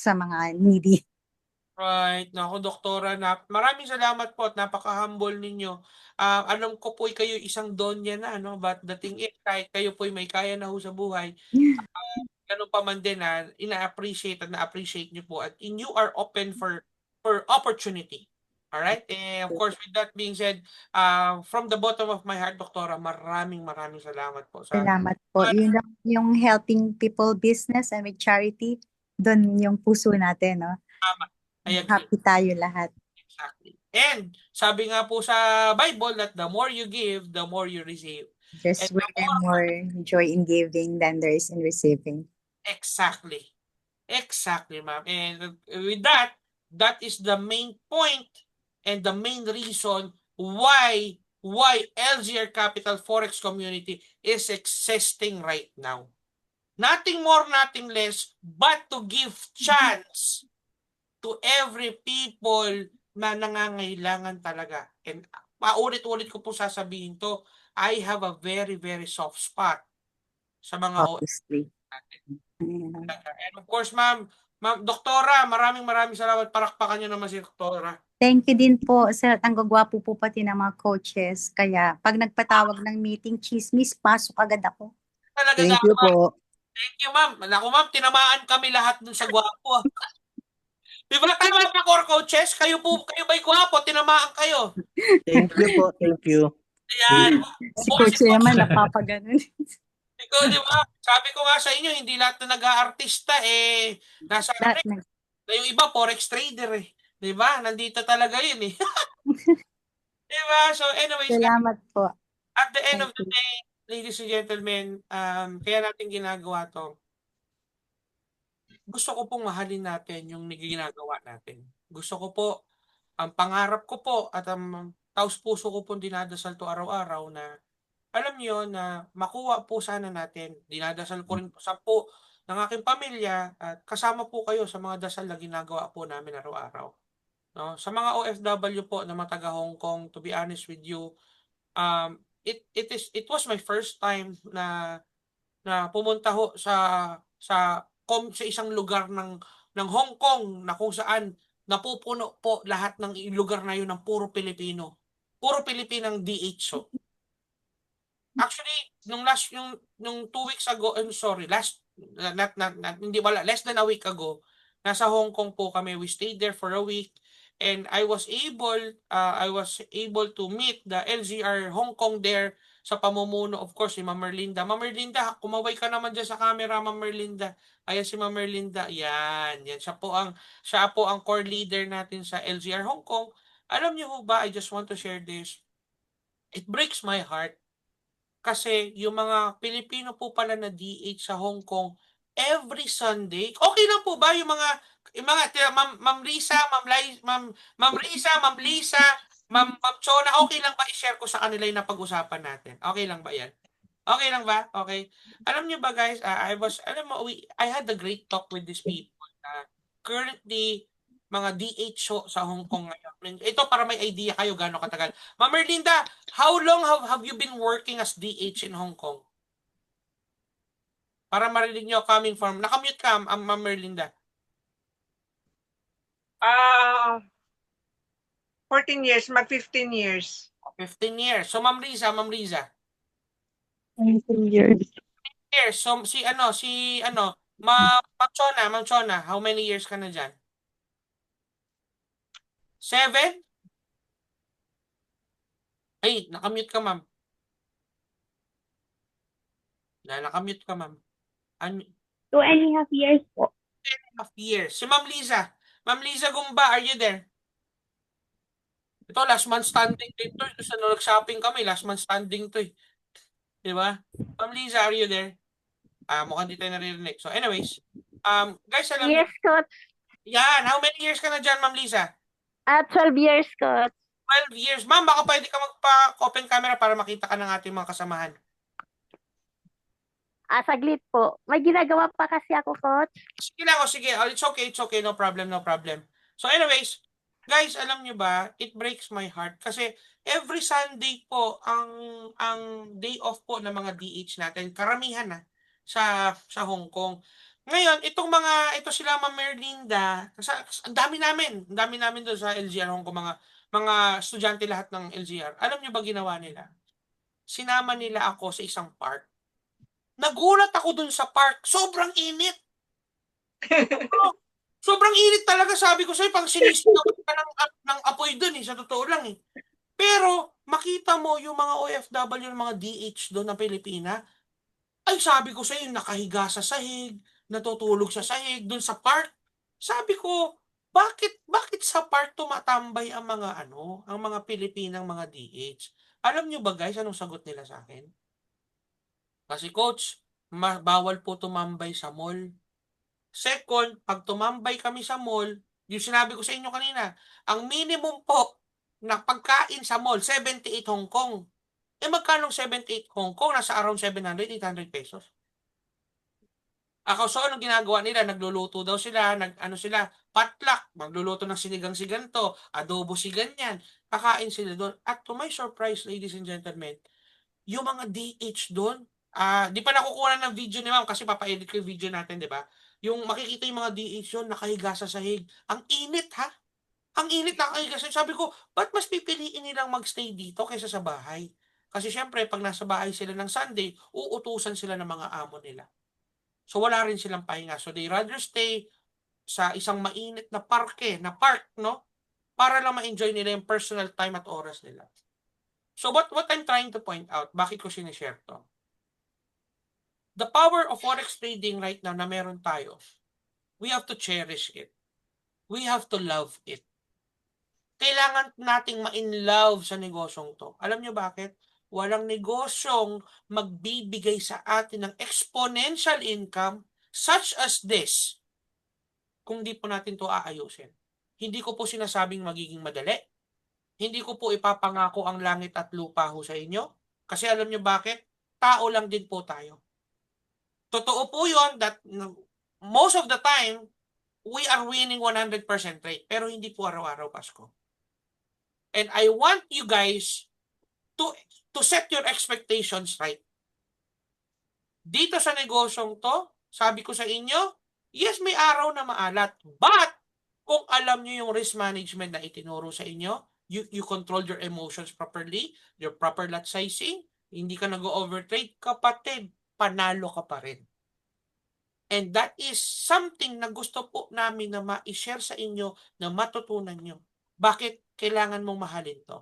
Speaker 12: mga needy.
Speaker 1: Right. Naku, Doktora, maraming salamat po at napaka-humble ninyo. Alam ko po kayo isang donya na, but the thing is, kahit kayo po may kaya na ho sa buhay, ganun pa man din na ina-appreciate at na-appreciate nyo po at you are open for opportunity. Alright? And of course, with that being said, from the bottom of my heart, Doktora, maraming salamat po sa
Speaker 12: Salamat po. Yun lang yung helping people business and with charity, doon yung puso natin, no?
Speaker 1: tama. I agree.
Speaker 12: Happy tayo lahat.
Speaker 1: Exactly. And sabi nga po sa Bible that the more you give, the more you receive.
Speaker 12: There's
Speaker 1: And
Speaker 12: way more joy in giving than there is in receiving.
Speaker 1: Exactly. Exactly, ma'am. And with that, that is the main point and the main reason why LGR Capital Forex Community is existing right now. Nothing more, nothing less, but to give chance to every people na nangangailangan talaga. And paulit-ulit ko po sasabihin to, I have a very soft spot sa mga
Speaker 12: Obviously.
Speaker 1: OFW. And of course, ma'am, Doktora, maraming salamat. Palakpakan niyo naman si Doktora.
Speaker 12: Thank you din po, sir. Ang gagwapo po pati ng mga coaches. Kaya pag nagpatawag ng meeting, chismis, pasok agad ako.
Speaker 1: Talaga
Speaker 3: Thank you
Speaker 1: dapat.
Speaker 3: po.
Speaker 1: Thank you, ma'am. Naku, ma'am, tinamaan kami lahat dun sa gwapo. Di ba tama ba, core coaches? Kayo ba'y gwapo? Tinamaan kayo.
Speaker 3: Thank you po. Thank you.
Speaker 1: Ayan.
Speaker 12: Si Coach naman, napapaganon.
Speaker 1: Ikaw, di ba? Sabi ko nga sa inyo, hindi lahat na nag-aartista, nasa
Speaker 12: Lahat
Speaker 1: na yung iba, forex trader, Di ba? Nandito talaga yun, Di ba? So, anyways,
Speaker 12: Salamat po.
Speaker 1: at the end of
Speaker 12: Thank
Speaker 1: the
Speaker 12: you.
Speaker 1: day, ladies and gentlemen, kaya natin ginagawa to. Gusto ko pong mahalin natin yung ginagawa natin. Gusto ko po, ang pangarap ko po at ang taos-puso ko pong dinadasal to araw-araw na alam niyo na makuha po sana natin. Dinadasal ko rin po ng aking pamilya at kasama po kayo sa mga dasal na ginagawa po namin araw-araw. No? Sa mga OFW po na mga taga Hong Kong, to be honest with you, it was my first time na pumunta ho sa isang lugar ng Hong Kong na kung saan napupuno po lahat ng lugar na yun ng puro Pilipino. Puro Pilipinang DH. Actually, nung 2 weeks ago, less than a week ago, nasa Hong Kong po kami. We stayed there for a week and I was able to meet the LGR Hong Kong there sa pamumuno, of course, si Ma'am Merlinda. Ma'am Merlinda, kumaway ka naman dyan sa camera, Ma'am Merlinda. Ayan si Ma'am Merlinda. Yan. Siya po ang core leader natin sa LGR Hong Kong. Alam niyo ho ba, I just want to share this. It breaks my heart kasi yung mga Pilipino po pala na DH sa Hong Kong, every Sunday, okay lang po ba yung mga Ma'am Risa, Ma'am Lisa, Ma'am Chona, okay lang ba i-share ko sa kanila yung napag-usapan natin? Okay lang ba yan? Okay lang ba? Okay. Alam niyo ba guys, I had a great talk with these people na currently mga DH sa Hong Kong ngayon. Ito para may idea kayo gaano katagal. Ma'am Merlinda, how long have you been working as DH in Hong Kong? Para marinig nyo coming from, nakamute ka, Ma'am Merlinda.
Speaker 5: 14 years, mag-15 years.
Speaker 1: 15 years. So Ma'am Riza.
Speaker 4: 19 years.
Speaker 1: Years. So Ma'am Chona, how many years ka na dyan? 7? Ay, nakamute ka, ma'am. Nakamute ka, ma'am.
Speaker 4: 2.5 years po.
Speaker 1: 2.5 years. Si Ma'am Liza. Ma'am Liza Gumba, are you there? Ito, last month standing dito. Sa nag-shopping kami, last month standing to eh. Di ba? Ma'am Liza, are you there? Mukhang di tayo naririnig. So anyways, guys, alam niyo.
Speaker 4: Yes, Coach.
Speaker 1: Yan, how many years ka na dyan, Ma'am Liza?
Speaker 4: 12 years, Coach.
Speaker 1: 12 years. Ma'am, baka pwede ka magpa-open camera para makita ka ng ating mga kasamahan.
Speaker 4: Saglit po. May ginagawa pa kasi ako, Coach.
Speaker 1: Sige lang, sige. It's okay. No problem. So anyways, guys, alam nyo ba, it breaks my heart kasi every Sunday po ang day off po ng mga DH natin, karamihan na sa Hong Kong. Ngayon, ito sila Ma'am Merlinda, ang dami namin doon sa LGR Hong Kong, mga estudyante lahat ng LGR. Alam nyo ba ginawa nila? Sinama nila ako sa isang park. Nagulat ako dun sa park. Sobrang init. Sobrang init talaga, sabi ko sa'yo, pang sinisigaw ka ng apoy dun sa totoo lang Pero, makita mo yung mga OFW, yung mga DH doon na Pilipina, ay sabi ko sa'yo, nakahiga sa sahig, natutulog sa sahig, doon sa park. Sabi ko, bakit sa park tumatambay ang mga ang mga Pilipinang mga DH? Alam nyo ba guys, anong sagot nila sa akin? Kasi coach, bawal po tumambay sa mall. Second, pag tumambay kami sa mall, yung sinabi ko sa inyo kanina, ang minimum po na pagkain sa mall, 78 Hong Kong. Magkano 78 Hong Kong? Nasa around 700, 800 pesos. So anong ginagawa nila? Nagluluto daw sila, potluck, magluluto ng sinigang-sigan to, adobo si ganyan, kakain sila doon. At to my surprise, ladies and gentlemen, yung mga DH doon, di pa nakukuha ng video ni ma'am kasi papa-edit ko yung video natin, di ba? Yung makikita yung mga DH yun, nakahiga sa sahig. Ang init ha? Ang init nakahiga sa sahig. Sabi ko, ba't mas pipiliin nilang magstay dito kaysa sa bahay? Kasi syempre, pag nasa bahay sila ng Sunday, uutusan sila ng mga amo nila. So wala rin silang pahinga. So they rather stay sa isang mainit na park, no? Para lang ma-enjoy nila yung personal time at oras nila. So what I'm trying to point out, bakit ko sinishare to? The power of forex trading right now na meron tayo, we have to cherish it. We have to love it. Kailangan nating ma-in-love sa negosyong to. Alam nyo bakit? Walang negosyong magbibigay sa atin ng exponential income such as this kung di po natin to aayusin. Hindi ko po sinasabing magiging madali. Hindi ko po ipapangako ang langit at lupa ho sa inyo. Kasi alam nyo bakit? Tao lang din po tayo. Totoo po yun that most of the time, we are winning 100% rate. Pero hindi po araw-araw Pasko. And I want you guys to set your expectations right. Dito sa negosyong to, sabi ko sa inyo, yes, may araw na maalat. But, kung alam nyo yung risk management na itinuro sa inyo, you control your emotions properly, your proper lot sizing, hindi ka nag-overtrade, kapatid, panalo ka pa rin. And that is something na gusto po namin na ma-share sa inyo na matutunan nyo. Bakit kailangan mong mahalin to?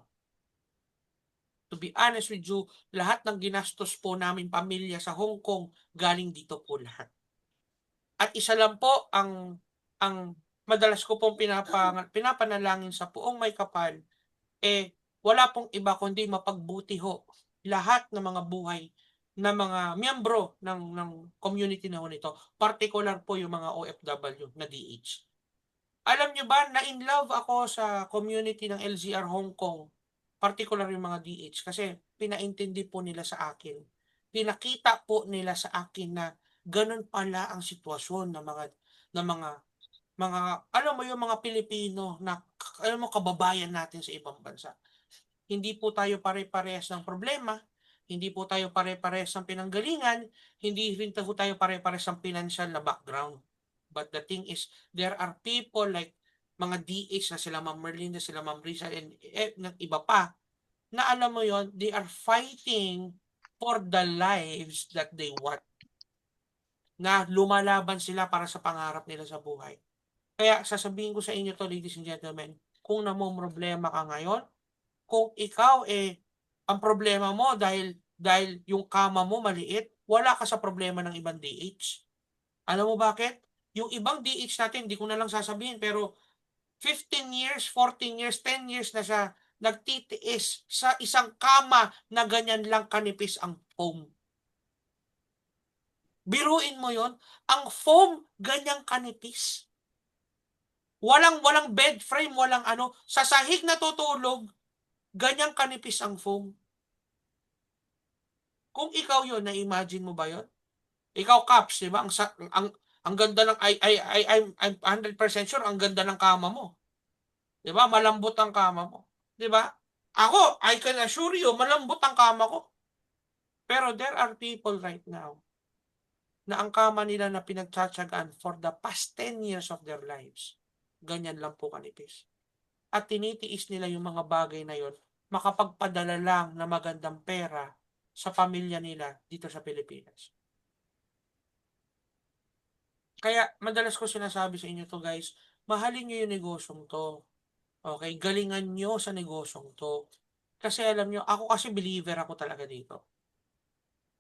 Speaker 1: To be honest with you, lahat ng ginastos po namin pamilya sa Hong Kong, galing dito po lahat. At isa lang po ang madalas ko pong pinapanalangin sa Poong May Kapal, wala pong iba kundi mapagbuti ho lahat ng mga buhay na mga miyembro ng community na nito, particular po yung mga OFW na DH. Alam nyo ba, na-in love ako sa community ng LZR Hong Kong, particular yung mga DH, kasi pinaintindi po nila sa akin. Pinakita po nila sa akin na ganun pala ang sitwasyon ng mga alam mo yung mga Pilipino na alam mo kababayan natin sa ibang bansa. Hindi po tayo pare-parehas ng problema, hindi po tayo pare-parehas ng pinanggalingan, hindi rin tayo pare-parehas ng financial na background. But the thing is, there are people like mga DH na sila Ma'am Merlinda, sila Ma'am Risa, and iba pa, na alam mo yon, they are fighting for the lives that they want. Na lumalaban sila para sa pangarap nila sa buhay. Kaya sasabihin ko sa inyo to, ladies and gentlemen, kung namomroblema ka ngayon, kung ikaw ang problema mo dahil yung kama mo maliit, wala ka sa problema ng ibang DH. Alam mo bakit? Yung ibang DH natin, hindi ko na lang sasabihin, pero 15 years, 14 years, 10 years na siya nagtitiis sa isang kama na ganyan lang kanipis ang foam. Biruin mo yon, ang foam ganyang kanipis. Walang bed frame, walang sa sahig na tutulog, ganyang kanipis ang foam. Kung ikaw yon, na-imagine mo ba yon? Ikaw, Caps, di ba? Ang ganda ng, I'm 100% sure, ang ganda ng kama mo. Di ba? Malambot ang kama mo. Di ba? Ako, I can assure you, malambot ang kama ko. Pero there are people right now na ang kama nila na pinagtsatsagaan for the past 10 years of their lives, ganyan lang po kanipis. At tinitiis nila yung mga bagay na yon, makapagpadala lang na magandang pera sa pamilya nila dito sa Pilipinas. Kaya madalas ko sinasabi sa inyo 'to guys, mahalin niyo yung negosyong 'to. Okay, galingan niyo sa negosyong 'to. Kasi alam niyo, ako kasi believer ako talaga dito.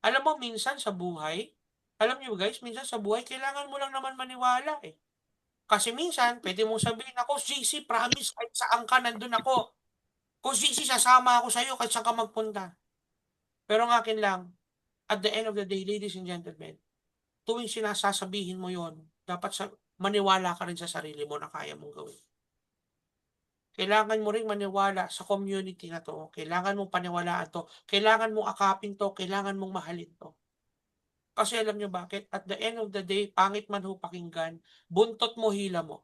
Speaker 1: Alam mo minsan sa buhay, alam niyo guys, minsan sa buhay kailangan mo lang naman maniwala, eh. Kasi minsan puwede mong sabihin, "Ako GC promise kahit saan ka nandun ako. Coach GC sasama ako sa'yo kahit saan ka magpunta." Pero ang akin lang, at the end of the day, ladies and gentlemen, tuwing sinasasabihin mo yon, dapat maniwala ka rin sa sarili mo na kaya mong gawin. Kailangan mo ring maniwala sa community na 'to, kailangan mong paniwalaan 'to, kailangan mong akapin 'to, kailangan mong mahalin 'to. Kasi alam niyo bakit? At the end of the day, pangit man ho pakinggan, buntot mo hila mo.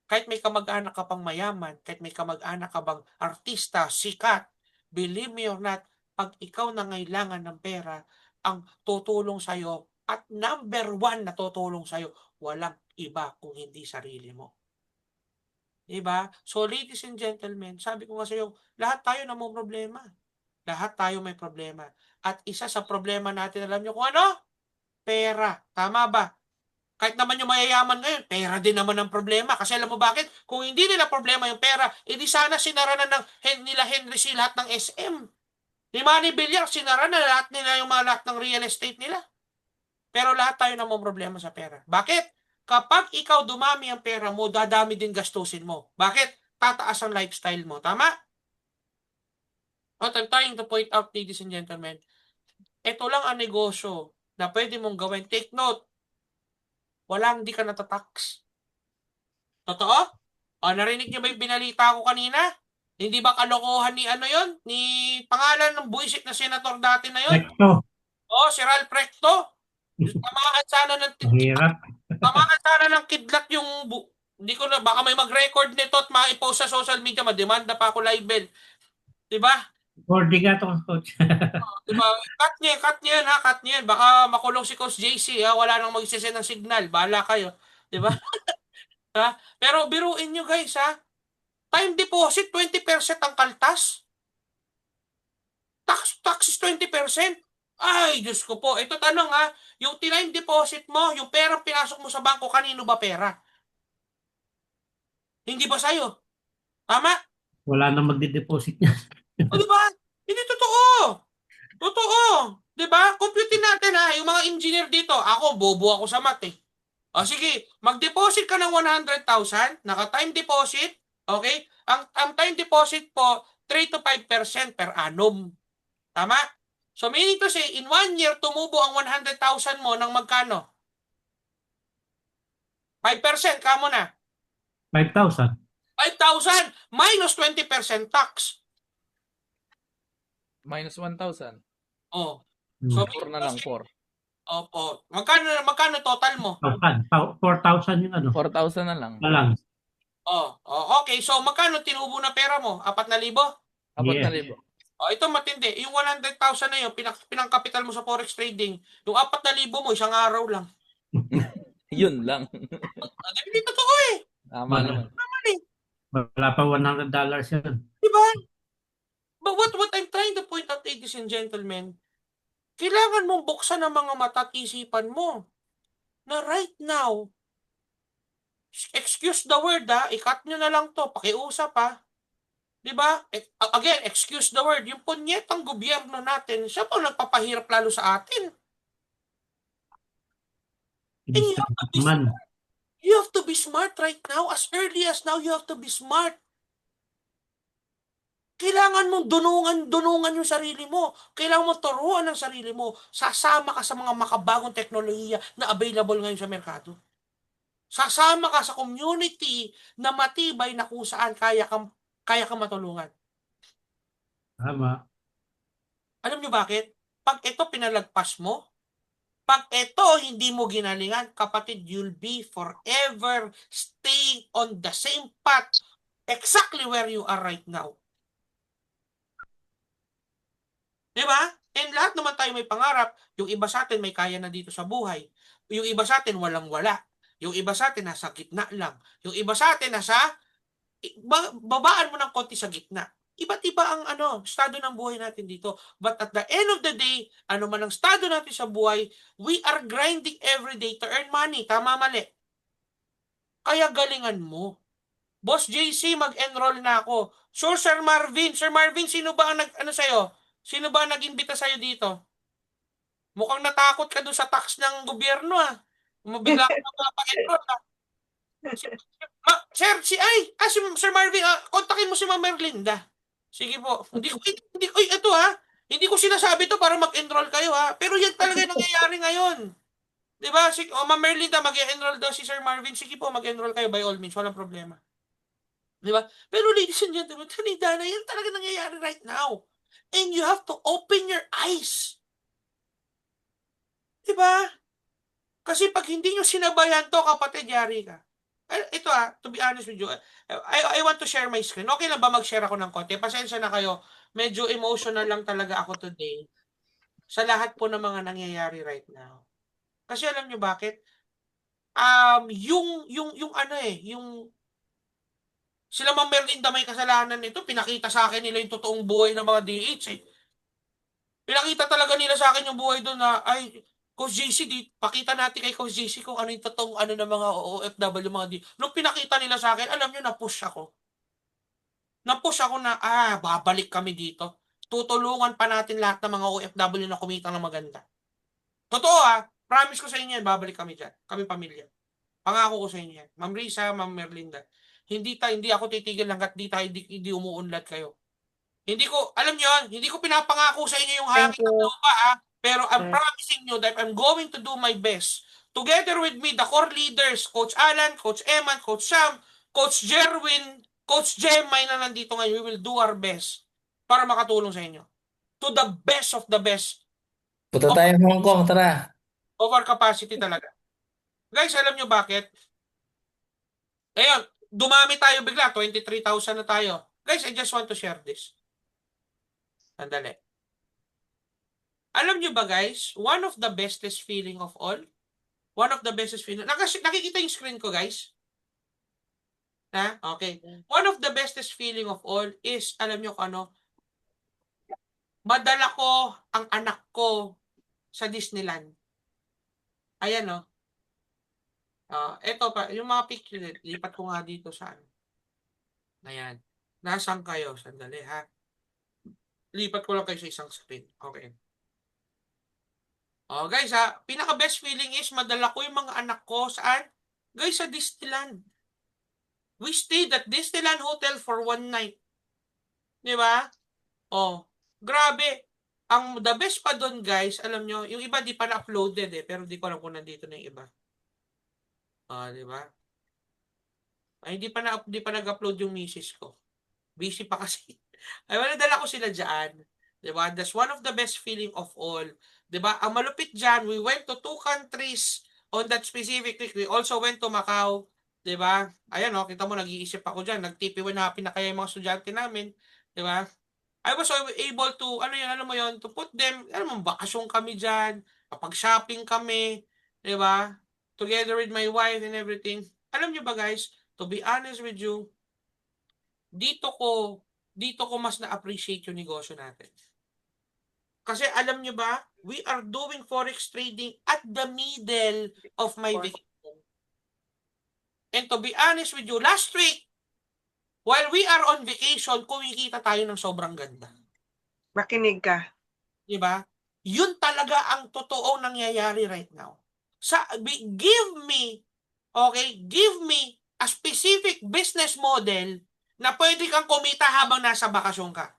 Speaker 1: Kahit may kamag-anak ka pang mayaman, kahit may kamag-anak ka bang artista, sikat, believe me or not, 'pag ikaw nangailangan ng pera, ang tutulong sa'yo at number 1 na tutulong sa'yo, walang iba kung hindi sarili mo. 'Di ba? So ladies and gentlemen, sabi ko nga sa'yo, lahat tayo namomroblema. Lahat tayo may problema. At isa sa problema natin, alam niyo kung ano? Pera. Tama ba? Kahit naman yung mayayaman ngayon, pera din naman ang problema. Kasi alam mo bakit? Kung hindi nila problema yung pera, edi sana sinara na nila Henry C. lahat ng SM. Ni Manny Villar, sinara na lahat nila yung lahat ng real estate nila. Pero lahat tayo namomroblema sa pera. Bakit? Kapag ikaw dumami ang pera mo, dadami din gastusin mo. Bakit? Tataas ang lifestyle mo. Tama? What I'm trying to point out, ladies and gentlemen, ito lang ang negosyo na pwede mong gawin. Take note, walang di ka natatax. Totoo? O, narinig niyo ba yung binalita ko kanina? Hindi ba kalokohan ni ano yon? Ni pangalan ng buwisit na senator dati na yon?
Speaker 2: Recto.
Speaker 1: O, si Ralph Recto. Tamaan sana ng
Speaker 2: Mahirap.
Speaker 1: tamaan sana ng kidlat yung hindi ko na, baka may mag-record nito at maipost sa social media, mademanda pa ako libel. Diba?
Speaker 2: Boarding nga to, coach.
Speaker 1: Diba? Cut niya yan ha, cut niya yan. Baka makulong si Coach JC ha, wala nang magsisend ng signal, bahala kayo. Diba? Ha? Pero biruin nyo guys ha, time deposit 20% ang kaltas. Tax is 20%. Ay, Diyos ko po. Ito tanong ha, yung time deposit mo, yung perang pinasok mo sa bangko, kanino ba pera? Hindi ba sa'yo? Tama?
Speaker 2: Wala nang magde-deposit niya.
Speaker 1: O diba? Hindi totoo. Totoo. Diba? Computin natin ha, yung mga engineer dito. Ako, bobo ako sa math eh. O sige, mag-deposit ka ng 100,000, naka-time deposit, okay? Ang time deposit po, 3 to 5% per annum. Tama? So meaning to say, in 1 year, tumubo ang 100,000 mo ng magkano? 5%, kamo na.
Speaker 2: 5,000.
Speaker 1: 5,000 minus 20% tax.
Speaker 13: Minus 1,000.
Speaker 1: Oh.
Speaker 2: So,
Speaker 13: 4 na lang, 4.
Speaker 1: Opo. Magkano total mo?
Speaker 2: 4,000 yung ano.
Speaker 13: 4,000 na lang.
Speaker 2: Walang.
Speaker 1: Okay. So magkano tinubo na pera mo? 4,000?
Speaker 13: 4,000.
Speaker 1: Ito matindi. Yung 100,000 na yun, pinang-capital mo sa forex trading. Yung 4,000 mo, isang araw lang.
Speaker 13: Yun lang.
Speaker 1: Hindi totoo eh.
Speaker 13: Tama naman.
Speaker 2: Wala pa $100 yan.
Speaker 1: Diba? But what I'm trying to point out, ladies and gentlemen, kailangan mong buksan ang mga mata at isipan mo na right now, excuse the word ha, i-cut nyo na lang to, pakiusap ha. Diba? Again, excuse the word, yung punyetang gobyerno natin, siya po nagpapahirap lalo sa atin. And you have to be smart right now. As early as now, you have to be smart. Kailangan mong dunungan yung sarili mo. Kailangan mong turuan ang sarili mo. Sasama ka sa mga makabagong teknolohiya na available ngayon sa merkado. Sasama ka sa community na matibay na kung saan kaya kang matulungan.
Speaker 2: Tama.
Speaker 1: Alam nyo bakit? Pag ito pinalagpas mo, pag ito hindi mo ginalingan, kapatid, you'll be forever staying on the same path exactly where you are right now. Diba? And lahat naman tayo may pangarap. Yung iba sa atin may kaya na dito sa buhay. Yung iba sa atin walang-wala. Yung iba sa atin nasa gitna lang. Yung iba sa atin nasa babaan mo ng konti sa gitna. Iba't iba ang estado ng buhay natin dito. But at the end of the day, ano man ang estado natin sa buhay, we are grinding every day to earn money. Tama, mali. Kaya galingan mo. Boss JC, mag-enroll na ako. Sure, Sir Marvin. Sir Marvin, sino ba ang sa'yo? Sino ba ang nag-imbita sa'yo dito? Mukhang natakot ka doon sa tax ng gobyerno, ah. Bigla ka na pag-enroll, ah. Sir, si Sir Marvin, kontakin mo si Ma'am Merlinda. Sige po. Hindi ko sinasabi to para mag-enroll kayo, ha. Pero yan talaga nangyayari ngayon. 'Di ba? Ma'am Merlinda, mag-enroll daw si Sir Marvin. Sige po, mag-enroll kayo by all means, walang problema. 'Di ba? Pero ladies and gentlemen, kanina na yan talaga nangyayari right now. And you have to open your eyes. 'Di ba? Kasi pag hindi nyo sinabayan to, kapatid, yari ka. Ito to be honest with you, I want to share my screen. Okay lang ba mag-share ako ng konti? Pasensya na kayo. Medyo emotional lang talaga ako today sa lahat po ng mga nangyayari right now. Kasi alam nyo bakit? Yung sila Ma'am Merlinda may kasalanan nito, pinakita sa akin nila yung totoong buhay ng mga DH eh. Pinakita talaga nila sa akin yung buhay doon na, Coach JC, pakita natin kay Coach JC kung ano yung totoong ng mga OFW, mga Nung pinakita nila sa akin, alam nyo, na-push ako. Na-push ako na, babalik kami dito. Tutulungan pa natin lahat ng mga OFW na kumita ng maganda. Totoo promise ko sa inyo yan, babalik kami dyan. Kami pamilya. Pangako ko sa inyo yan. Ma'am Risa, Ma'am Merlinda. Hindi ako titigil hanggat hindi umuunlad kayo. Alam nyo yan, hindi ko pinapangako sa inyo yung hangin ng lupa pero I'm promising you that I'm going to do my best. Together with me, the core leaders, Coach Alan, Coach Eman, Coach Sam, Coach Jerwin, Coach Jemay na nandito ngayon, we will do our best para makatulong sa inyo. To the best of the best.
Speaker 14: Punta tayo ng Hong Kong, tara.
Speaker 1: Over capacity talaga. Guys, alam nyo bakit? Ayun, dumami tayo bigla, 23,000 na tayo. Guys, I just want to share this. Sandali. Alam nyo ba guys, one of the bestest feeling of all, nakikita yung screen ko guys? Okay. One of the bestest feeling of all is, alam nyo kung ano, madala ko ang anak ko sa Disneyland. Ayan ito pa, yung mga picture, lipat ko nga dito sa Ayan. Nasaan kayo? Sandali ha. Lipat ko lang kayo sa isang screen. Okay. Guys pinaka best feeling is madala ko yung mga anak ko saan? Guys, sa Disneyland. We stayed at Disneyland Hotel for 1 night. Di ba? Grabe. Ang the best pa doon guys, alam nyo, yung iba di pa na-uploaded pero di ko alam kung nandito na yung iba. Di ba? Hindi pa nag-upload yung misis ko. Busy pa kasi. Wala, dala ko sila dyan. Diba? That's one of the best feeling of all. Diba? Ang malupit dyan, we went to 2 countries on that specific week. We also went to Macau. Diba? Ayan kita mo, nag-iisip ako dyan. Nag-TP1 happy na kaya yung mga estudyante namin. Diba? I was able to, to put them, bakasyon kami dyan. Kapag-shopping kami. Diba? Together with my wife and everything. Alam nyo ba guys, to be honest with you, dito ko mas na-appreciate yung negosyo natin. Kasi alam nyo ba, we are doing forex trading at the middle of my vacation. And to be honest with you, last week, while we are on vacation, kumikita tayo ng sobrang ganda.
Speaker 5: Makinig ka.
Speaker 1: Diba? Yun talaga ang totoong nangyayari right now. Give me a specific business model na pwede kang kumita habang nasa bakasyon ka.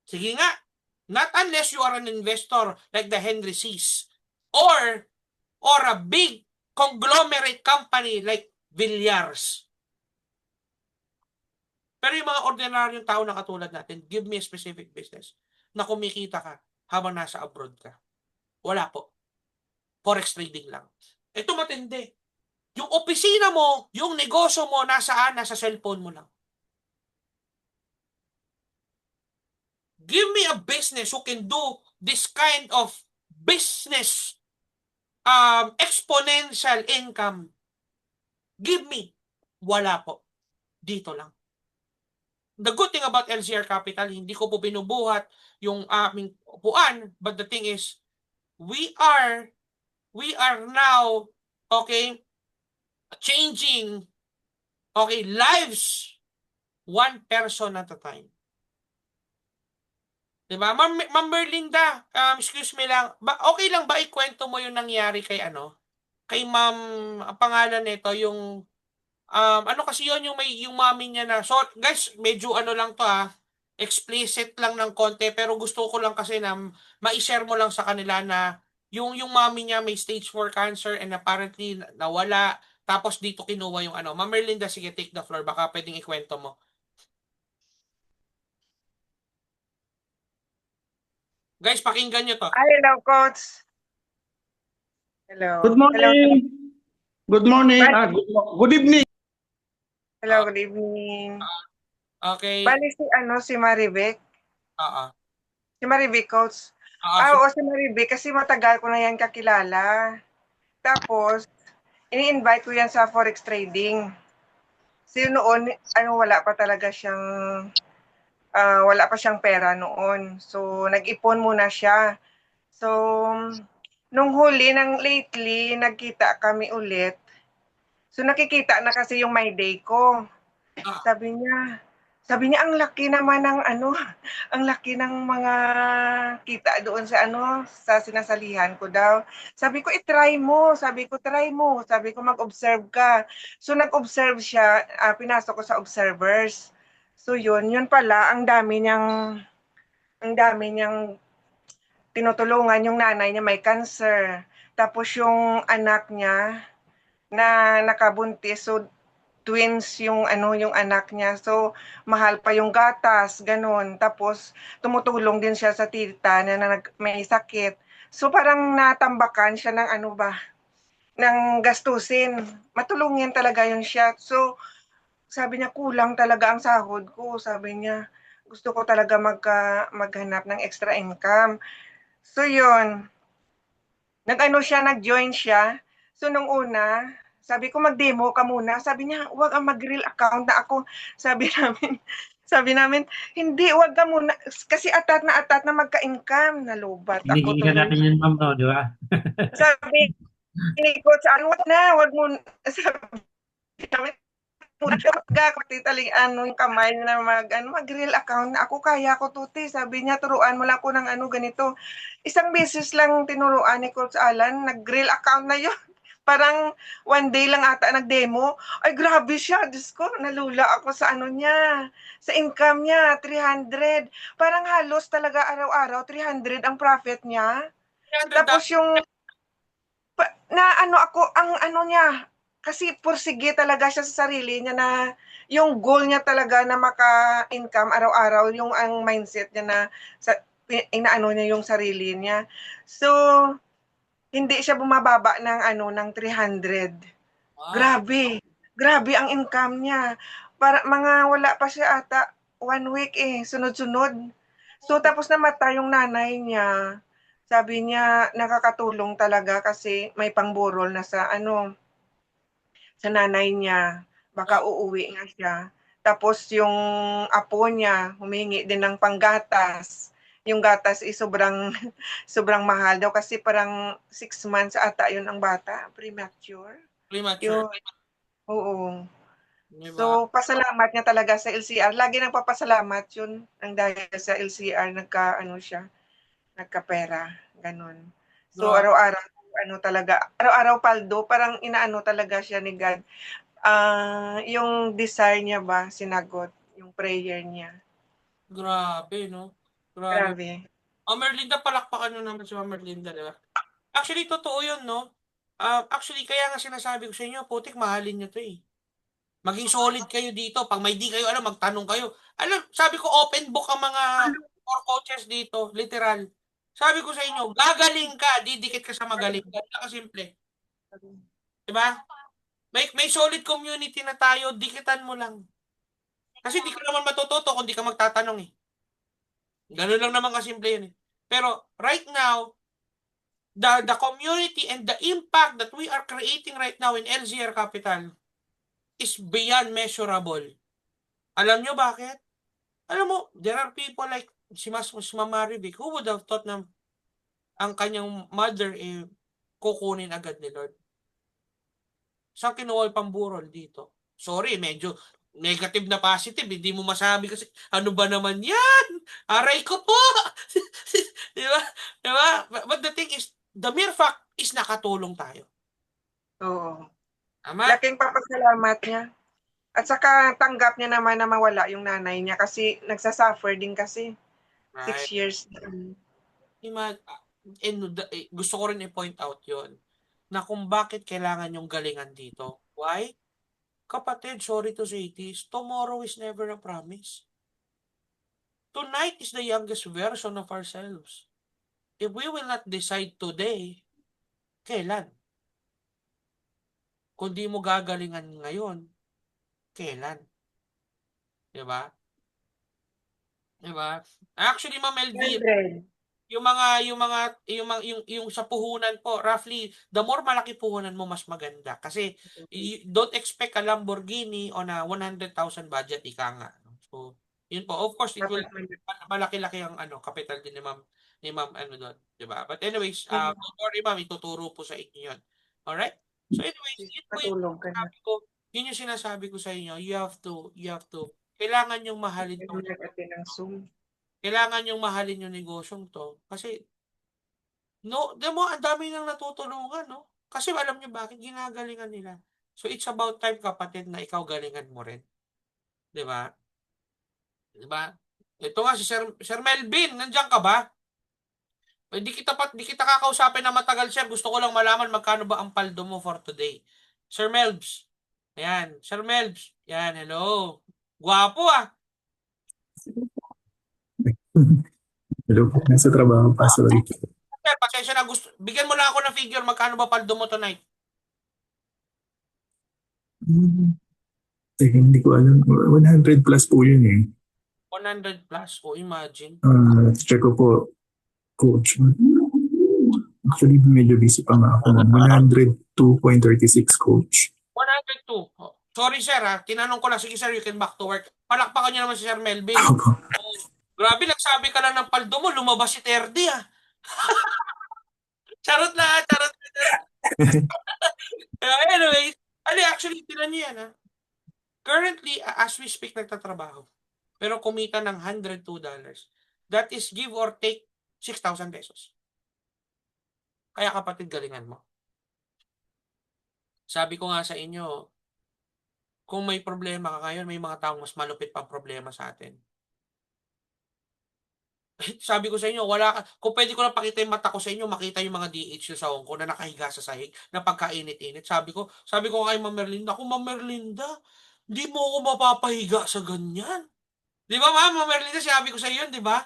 Speaker 1: Sige nga. Not unless you are an investor like the Henry C's or a big conglomerate company like Villars. Pero yung mga ordinaryong tao na katulad natin, give me a specific business na kumikita ka habang nasa abroad ka. Wala po. Forex trading lang. Ito matindi. Yung opisina mo, yung negosyo mo, nasaan? Nasa cellphone mo lang. Give me a business who can do this kind of business exponential income. Give me. Wala po. Dito lang. the good thing about LCR Capital, hindi ko po binubuhat yung aming upuan, but the thing is, we are now, okay, changing, okay, lives one person at a time. Diba? Ma'am Merlinda, excuse me lang, okay lang ba ikwento mo yung nangyari kay kay ma'am, ang pangalan nito, yung, ano kasi yun, yung mami niya na, so guys, medyo lang to explicit lang ng konti, pero gusto ko lang kasi na ma-share mo lang sa kanila na yung mami niya may stage 4 cancer and apparently nawala, tapos dito kinuha yung Ma'am Merlinda, sige, take the floor, baka pwedeng ikwento mo. Guys, pakinggan nyo to.
Speaker 5: Hello, Coach. Hello.
Speaker 15: Good
Speaker 5: Hello.
Speaker 15: morning. Good morning.
Speaker 5: Bye.
Speaker 15: Good evening.
Speaker 5: Hello, good evening.
Speaker 1: Okay.
Speaker 5: Bali si Marivic. Si Marivic, Coach. Oo, si Marivic, kasi matagal ko na yan kakilala. Tapos, ini-invite ko yan sa forex trading. Kasi noon, wala pa talaga siyang, wala pa siyang pera noon. So, nag-ipon muna siya. So, nung huli, lately, nagkita kami ulit. So, nakikita na kasi yung my day ko. Sabi niya, ang laki naman ng ang laki ng mga kita doon sa sa sinasalihan ko daw. Sabi ko, i-try mo. Sabi ko, try mo. Sabi ko, mag-observe ka. So, nag-observe siya. Pinasok ko sa observers. So, yun pala, ang dami niyang tinutulungan. Yung nanay niya may cancer. Tapos yung anak niya na nakabuntis, so twins yung anak niya. So mahal pa yung gatas, ganun. Tapos tumutulong din siya sa tita na may sakit. So parang natambakan siya ng ng gastusin. Matulungin talaga yun siya. So sabi niya, kulang talaga ang sahod ko. Sabi niya, gusto ko talaga maghanap ng extra income. So yun, nag-join siya. So nung una, sabi ko, mag-demo ka muna. Sabi niya, huwag ang mag-real account na ako. Sabi namin, hindi, huwag ka muna. Kasi atat na magka-income. Nalubat ako.
Speaker 2: Binigyan natin yun, ma'am, no, di ba?
Speaker 5: Sabi ni Coach, huwag mo, sabi namin, yung kamay na mag-real account na ako, kaya ko tuti. Sabi niya, turuan mo lang ko ng ganito. Isang beses lang tinuruan ni Coach Alan, nag-real account na yun. Parang one day lang ata nag-demo. Ay, grabe siya. Diyos ko, nalula ako sa niya. Sa income niya, 300. Parang halos talaga araw-araw, 300 ang profit niya. Tapos yung, niya, kasi pursige talaga siya sa sarili niya na yung goal niya talaga na maka-income araw-araw, yung ang mindset niya na inaano niya yung sarili niya. So, hindi siya bumababa ng 300. Wow. Grabe ang income niya. Para wala pa siya ata 1 week sunod-sunod. So tapos namatay yung nanay niya. Sabi niya nakakatulong talaga kasi may pangburol na sa sa nanay niya. Baka uuwi nga siya. Tapos yung apo niya humingi din ng panggatas. Yung gatas sobrang mahal daw kasi parang 6 months ata yun ang bata, premature. Oo. Diba? So pasalamat niya talaga sa LCR. Lagi nang papasalamat yun ang dahil sa LCR nagkapera, ganun. So araw-araw araw-araw paldo, parang inaano talaga siya ni God. Yung desire niya ba sinagot, yung prayer niya.
Speaker 1: Grabe, no? Grabe. Merlinda, palakpakan nyo naman si Merlinda, di ba? Actually, totoo yun, no? Actually, kaya nga sinasabi ko sa inyo, putik, mahalin nyo to Maging solid kayo dito. Pag may di kayo magtanong kayo. Sabi ko, open book ang mga coaches dito, literal. Sabi ko sa inyo, gagaling ka, didikit ka sa magaling. Ganun kasimple. Diba? May solid community na tayo, dikitan mo lang. Kasi di ka naman matututo kung di ka magtatanong Ganun lang naman kasimple yun Pero right now, the community and the impact that we are creating right now in LCR Capital is beyond measurable. Alam nyo bakit? Alam mo, there are people like si Ma'am Marivic who would have thought na ang kanyang mother kukunin agad ni Lord. Saan kinuha yung pamburol dito? Sorry, medyo negative na positive. Hindi mo masabi kasi, ano ba naman yan? Aray ko po! Di ba? Di ba? But the thing is, the mere fact is nakatulong tayo.
Speaker 5: Oo.
Speaker 1: Tama?
Speaker 5: Laking papasalamat niya. At saka tanggap niya naman na mawala yung nanay niya kasi nagsasuffer din kasi. 6
Speaker 1: Right.
Speaker 5: years.
Speaker 1: Gusto ko rin i-point out yon na kung bakit kailangan yung galingan dito. Why? Kapatid, sorry to say this, tomorrow is never a promise. Tonight is the youngest version of ourselves. If we will not decide today, kailan? Kung di mo gagalingan ngayon, kailan? Diba? Diba? Actually, Ma'am LV, yung sa puhunan po, roughly, the more malaki puhunan mo, mas maganda. Kasi, don't expect a Lamborghini on a 100,000 budget, ika nga. So, yun po. Of course, it will, malaki-laki ang capital din ni Ma'am doon. Diba? But anyways, don't worry, Ma'am, ituturo po sa inyo yun. Alright? So anyways, yun yung sinasabi ko sa inyo, you have to, kailangan yung mahalin tong kailangan yung mahalin yung negosyong to. Kasi, ang dami nang natutulungan, no? Kasi alam nyo bakit, ginagalingan nila. So, it's about time, kapatid, na ikaw galingan mo rin. Diba? Diba? Ito nga, si Sir Melvin, nandiyan ka ba? Di kita kakausapin na matagal, sir. Gusto ko lang malaman magkano ba ang paldo mo for today. Sir Melbs. Ayan. Sir Melbs. Ayan, hello. Gwapo ah.
Speaker 16: Hello po, nasa trabaho pa, sorry.
Speaker 1: Sir, pasensya na, bigyan mo lang ako ng figure, magkano ba paldo mo tonight?
Speaker 16: Teka, hindi ko alam. 100 plus po yun eh.
Speaker 1: 100 plus, imagine.
Speaker 16: Check ko po, coach. Actually, medyo busy pa nga ako. 102.36, coach.
Speaker 1: 102. Oh, sorry sir ha, tinanong ko lang, sige sir, you can back to work. Palakpakan niyo naman si Sir Melvin. Grabe, nagsabi ka lang ng paldo mo, lumabas si Terdy ah. Charot na. Anyway, actually, tinan niyo yan ha. Currently, as we speak, nagtatrabaho. Pero kumita ng $102. That is give or take 6,000 pesos. Kaya kapatid, galingan mo. Sabi ko nga sa inyo, kung may problema ka ngayon, may mga taong mas malupit pang problema sa atin. Sabi ko sa inyo, kung pwede ko lang pakita yung mata ko sa inyo, makita yung mga DH sa Hong Kong na nakahiga sa sahig, na pagkainit-init. Sabi ko kay Ma'am Merlinda, Ma'am Merlinda, di mo ako mapapahiga sa ganyan. Di ba, Ma'am Merlinda, sabi ko sa iyo, di ba?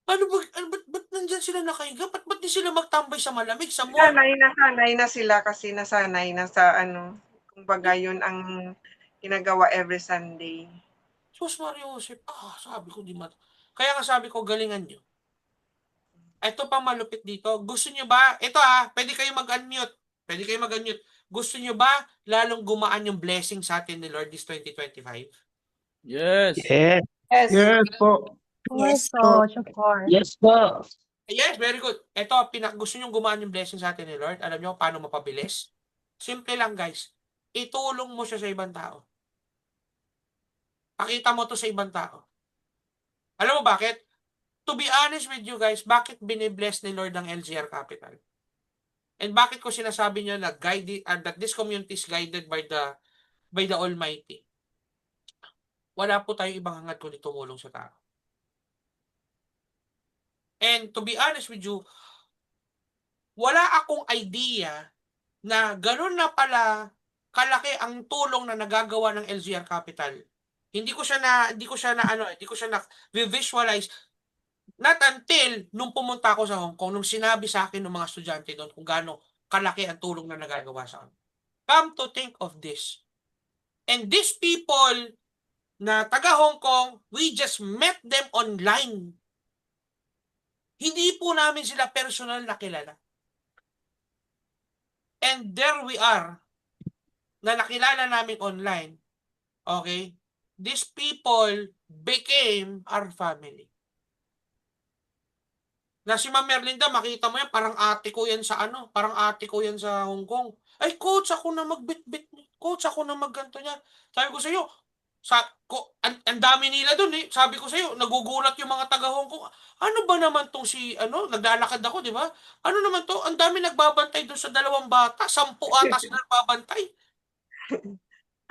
Speaker 1: Ba't nandyan sila nakahiga? Ba't di sila magtambay sa malamig, sa mall?
Speaker 5: Nasanay na sila kasi nasanay na sa kumbaga yun ang ginagawa every Sunday.
Speaker 1: Sus Mario Joseph, sabi ko Kaya nga sabi ko, galingan nyo. Ito pa malupit dito. Gusto nyo ba, ito pwede kayo mag-unmute. Gusto nyo ba lalong gumaan yung blessing sa atin ni Lord this 2025?
Speaker 13: Yes.
Speaker 15: Yes po.
Speaker 4: Yes, Coach, of course.
Speaker 3: Yes po.
Speaker 1: Yes, very good. Ito, gusto nyo gumaan yung blessing sa atin ni Lord. Alam nyo paano mapabilis? Simple lang, guys. Itulong mo siya sa ibang tao. Pakita mo to sa ibang tao. Alam mo bakit? To be honest with you guys, bakit binibless ni Lord ang LGR Capital? And bakit ko sinasabi niya na that this community is guided by the Almighty? Wala po tayong ibang hangad kundi tumulong sa tao. And to be honest with you, wala akong idea na gano'n na pala kalaki ang tulong na nagagawa ng LGR Capital. Hindi ko siya na visualize not until nung pumunta ako sa Hong Kong, nung sinabi sa akin ng mga estudyante doon kung gaano kalaki ang tulong na nagagawa sa akin. Come to think of this. And these people na taga Hong Kong, we just met them online. Hindi po namin sila personal na kilala. And there we are, na nakilala namin online. Okay? These people became our family. Na si Ma'am Merlinda, makita mo yan, parang ate ko yan sa parang ate ko yan sa Hong Kong. Ay, coach, ako na magbitbit. Coach, ako na magganto niya. Sabi ko sa iyo, ang dami nila dun eh. Sabi ko sa iyo, nagugulat yung mga taga Hong Kong. Ano ba naman tong naglalakad ako, di ba? Ano naman to? Ang dami nagbabantay dun sa 2 bata. 10 ata sila nagbabantay.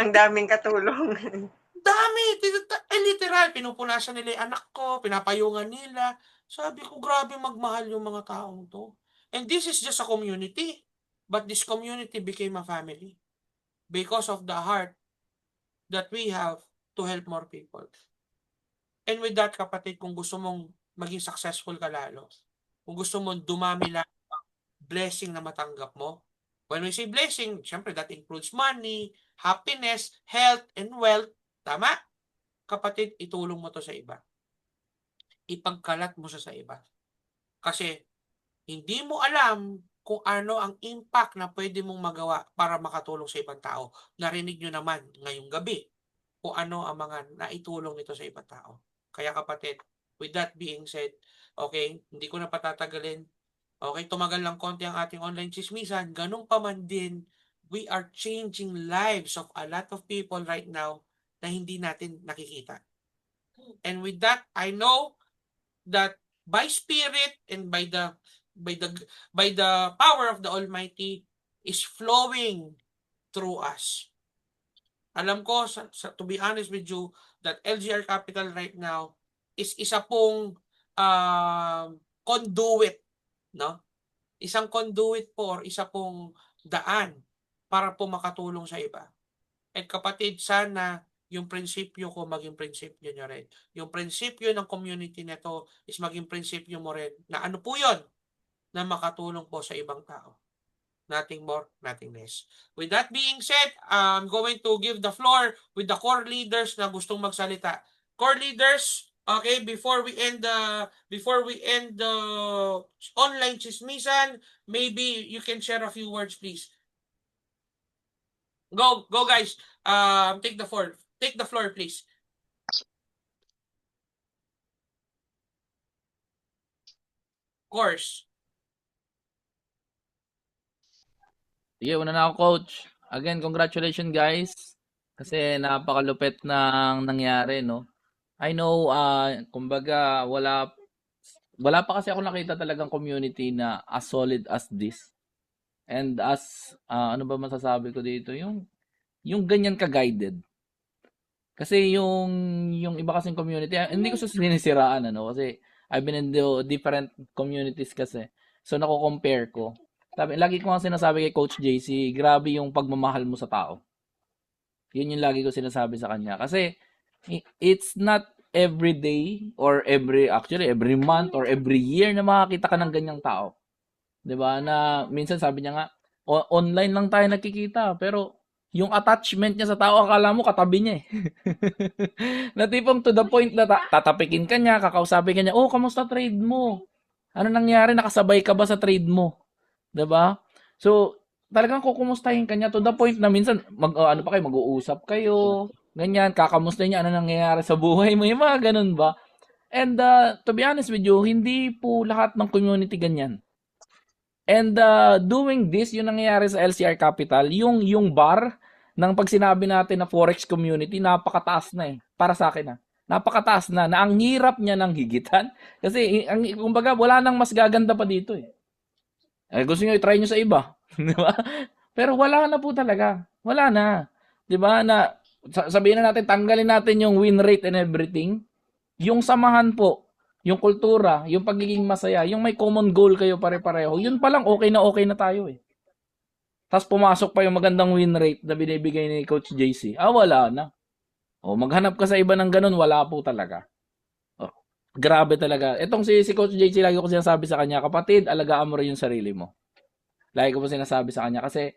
Speaker 5: Ang daming katulong.
Speaker 1: Dami. Literal, pinupunasan nila yung anak ko, pinapayungan nila. Sabi ko, grabe magmahal yung mga taong to. And this is just a community. But this community became a family. Because of the heart that we have to help more people. And with that, kapatid, kung gusto mong maging successful ka lalo, kung gusto mong dumami lang ang blessing na matanggap mo, when we say blessing, syempre that includes money, happiness, health, and wealth. Tama? Kapatid, itulong mo to sa iba. Ipagkalat mo sa iba. Kasi hindi mo alam kung ano ang impact na pwede mong magawa para makatulong sa ibang tao. Narinig nyo naman ngayong gabi kung ano ang mga naitulong nito sa ibang tao. Kaya kapatid, with that being said, okay, hindi ko na patatagalin. Okay, tumagal lang konti ang ating online chismisan. Ganun pa man din, we are changing lives of a lot of people right now na hindi natin nakikita. And with that, I know that by spirit and by the power of the Almighty is flowing through us. Alam ko, to be honest with you, that LGR Capital right now is isa pong conduit, no? Isang conduit po or isa pong daan para po makatulong sa iba. At kapatid, sana yung prinsipyo ko maging prinsipyo nyo rin. Yung prinsipyo ng community nito is maging prinsipyo mo rin na ano po yun? Na makatulong po sa ibang tao. Nothing more, nothing less. With that being said, I'm going to give the floor with the core leaders na gustong magsalita. Core leaders, okay, before we end the online chismisan, maybe you can share a few words, please. Go guys. Take the floor. Take the floor, please. Course.
Speaker 13: Sige, una na ako, coach. Again, congratulations, guys. Kasi napakalupit ng nangyari, no? I know, kumbaga, wala pa kasi ako nakita talagang community na as solid as this. And as, ano ba masasabi ko dito? Yung ganyan ka-guided. Kasi yung iba kasing community, hindi ko sinisiraan, ano? Kasi I've been in the different communities kasi. So, nako-compare ko. Lagi ko nga sinasabi kay Coach JC, grabe yung pagmamahal mo sa tao. Yun yung lagi ko sinasabi sa kanya. Kasi, it's not every day or every month or every year na makakita ka ng ganyang tao. 'Di ba? Na minsan sabi niya nga, online lang tayo nakikita, pero yung attachment niya sa tao, akala mo katabi niya eh. Na tipong to the point na tatapikin ka niya, kakausapin ka niya, oh, kamusta trade mo? Ano nangyari? Nakasabay ka ba sa trade mo? 'Di ba? So, talagang kukumustahin ka niya to the point na minsan mag-uusap kayo, ganyan, kakamusta niya ano nangyayari sa buhay mo, yung mga ganun ba? And to be honest with you, hindi po lahat ng community ganyan. And doing this, yung nangyayari sa LCR Capital, yung bar ng pag sinabi natin na Forex community, napakataas na eh. Para sa akin napakataas na ang hirap niya ng higitan. Kasi, kumbaga, wala nang mas gaganda pa dito eh. Gusto nyo i-try nyo sa iba. Di ba? Pero wala na po talaga. Wala na. Di ba? Na, sabihin na natin, tanggalin natin yung win rate and everything. Yung samahan po, yung kultura, yung pagiging masaya, yung may common goal kayo pare-pareho, yun pa lang okay na tayo eh. Tapos pumasok pa yung magandang win rate na binibigay ni Coach JC. Wala na. Maghanap ka sa iba ng ganun, wala po talaga. Grabe talaga. Etong si Coach JC, lagi ko sinasabi sa kanya, kapatid, alagaan mo rin yung sarili mo. Lagi ko po sinasabi sa kanya kasi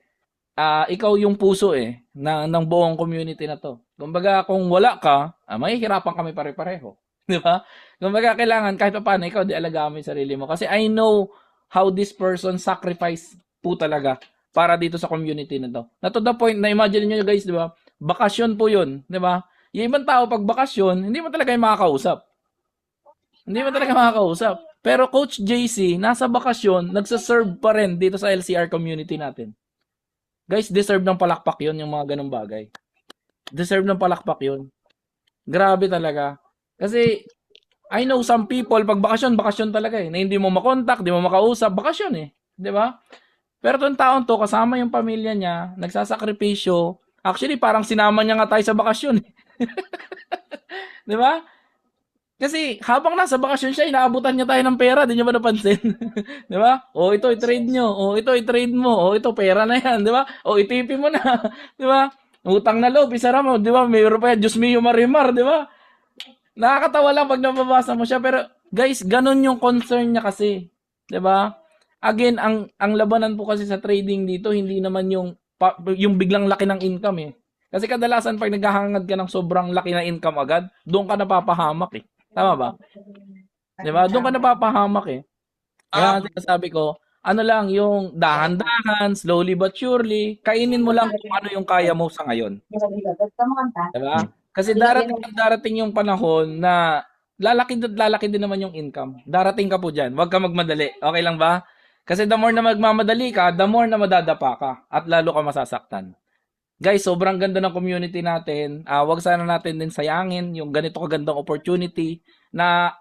Speaker 13: ikaw yung puso ng buong community na to. Kumbaga, kung wala ka, mahihirapan kami pare-pareho. Di ba? Kumbaga, kailangan kahit pa paano, ikaw di alagaan mo yung sarili mo. Kasi I know how this person sacrifice po talaga para dito sa community na to. Na to the point na imagine nyo guys, di ba? Bakasyon po yun, di ba? Yung ibang tao pag bakasyon, hindi mo talaga yung makakausap. Hindi mo talaga makakausap. Pero Coach JC, nasa bakasyon, nagsaserve pa rin dito sa LCR community natin. Guys, deserve ng palakpak yun, yung mga ganung bagay. Deserve ng palakpak yun. Grabe talaga. Kasi, I know some people, pag bakasyon talaga eh. Na hindi mo makontak, hindi mo makausap, bakasyon eh. Di ba? Pero itong taon to, kasama yung pamilya niya, nagsasakripisyo. Actually, parang sinama niya nga tayo sa bakasyon eh. Di ba? Kasi habang nasa bakasyon siya, inaabutan niya tayo ng pera, di niyo ba napansin? Di ba? O ito, i-trade nyo. O ito, i-trade mo. O ito, pera na yan. Di ba? O itipin mo na. Di ba? Utang na loob, isara mo. Di ba? Mayroon pa yan, Diyos mio marimar. Di ba? Nakakatawa lang pag nababasa mo siya. Pero guys, ganun yung concern niya kasi. Di ba? Again, ang labanan po kasi sa trading dito, hindi naman yung biglang laki ng income eh. Kasi kadalasan pag naghahangad ka ng sobrang laki na income agad, doon ka napapahamak eh. Tama ba? Diba? Doon ka napapahamak eh. Kaya sinasabi ko, ano lang, yung dahan-dahan, slowly but surely, kainin mo lang kung ano yung kaya mo sa ngayon. Diba? Kasi darating yung panahon na lalaki din naman yung income. Darating ka po dyan. Huwag ka magmadali. Okay lang ba? Kasi the more na magmamadali ka, the more na madadapa ka at lalo ka masasaktan. Guys, sobrang ganda ng community natin. Wag sana natin din sayangin yung ganito kagandang opportunity na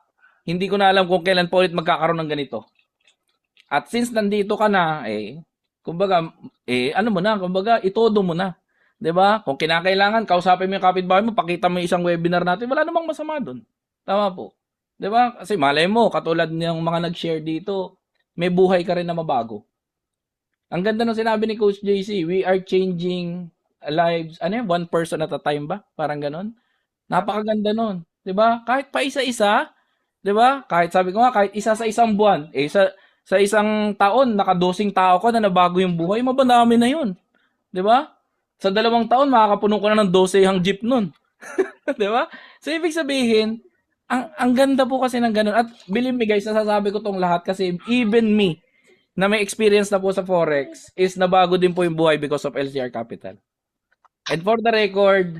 Speaker 13: hindi ko na alam kung kailan pa ulit magkakaroon ng ganito. At since nandito ka na, kumbaga, ano mo na, kumbaga, itodo mo na. 'Di ba? Kung kinakailangan, kausapin mo yung kapitbahay mo, pakita mo yung isang webinar natin, wala namang masama doon. Tama po. 'Di ba? Kasi malay mo, katulad ng mga nag-share dito, may buhay ka rin na mabago. Ang ganda ng sinabi ni Coach JC, we are changing lives, one person at a time ba? Parang ganon. Napakaganda nun. 'Di ba? Kahit pa isa-isa, 'di ba? Kahit sabi ko nga, kahit isa sa isang buwan, sa isang taon, naka-12 tao ka na nabago yung buhay, mabandami na yun. 'Di ba? Sa 2 taon, makakapuno ko na ng 12 ang jeep nun. 'Di ba? So, ibig sabihin, ang ganda po kasi ng ganon. At believe me guys, nasasabi ko tong lahat kasi even me, na may experience na po sa Forex, is nabago din po yung buhay because of LCR Capital. And for the record,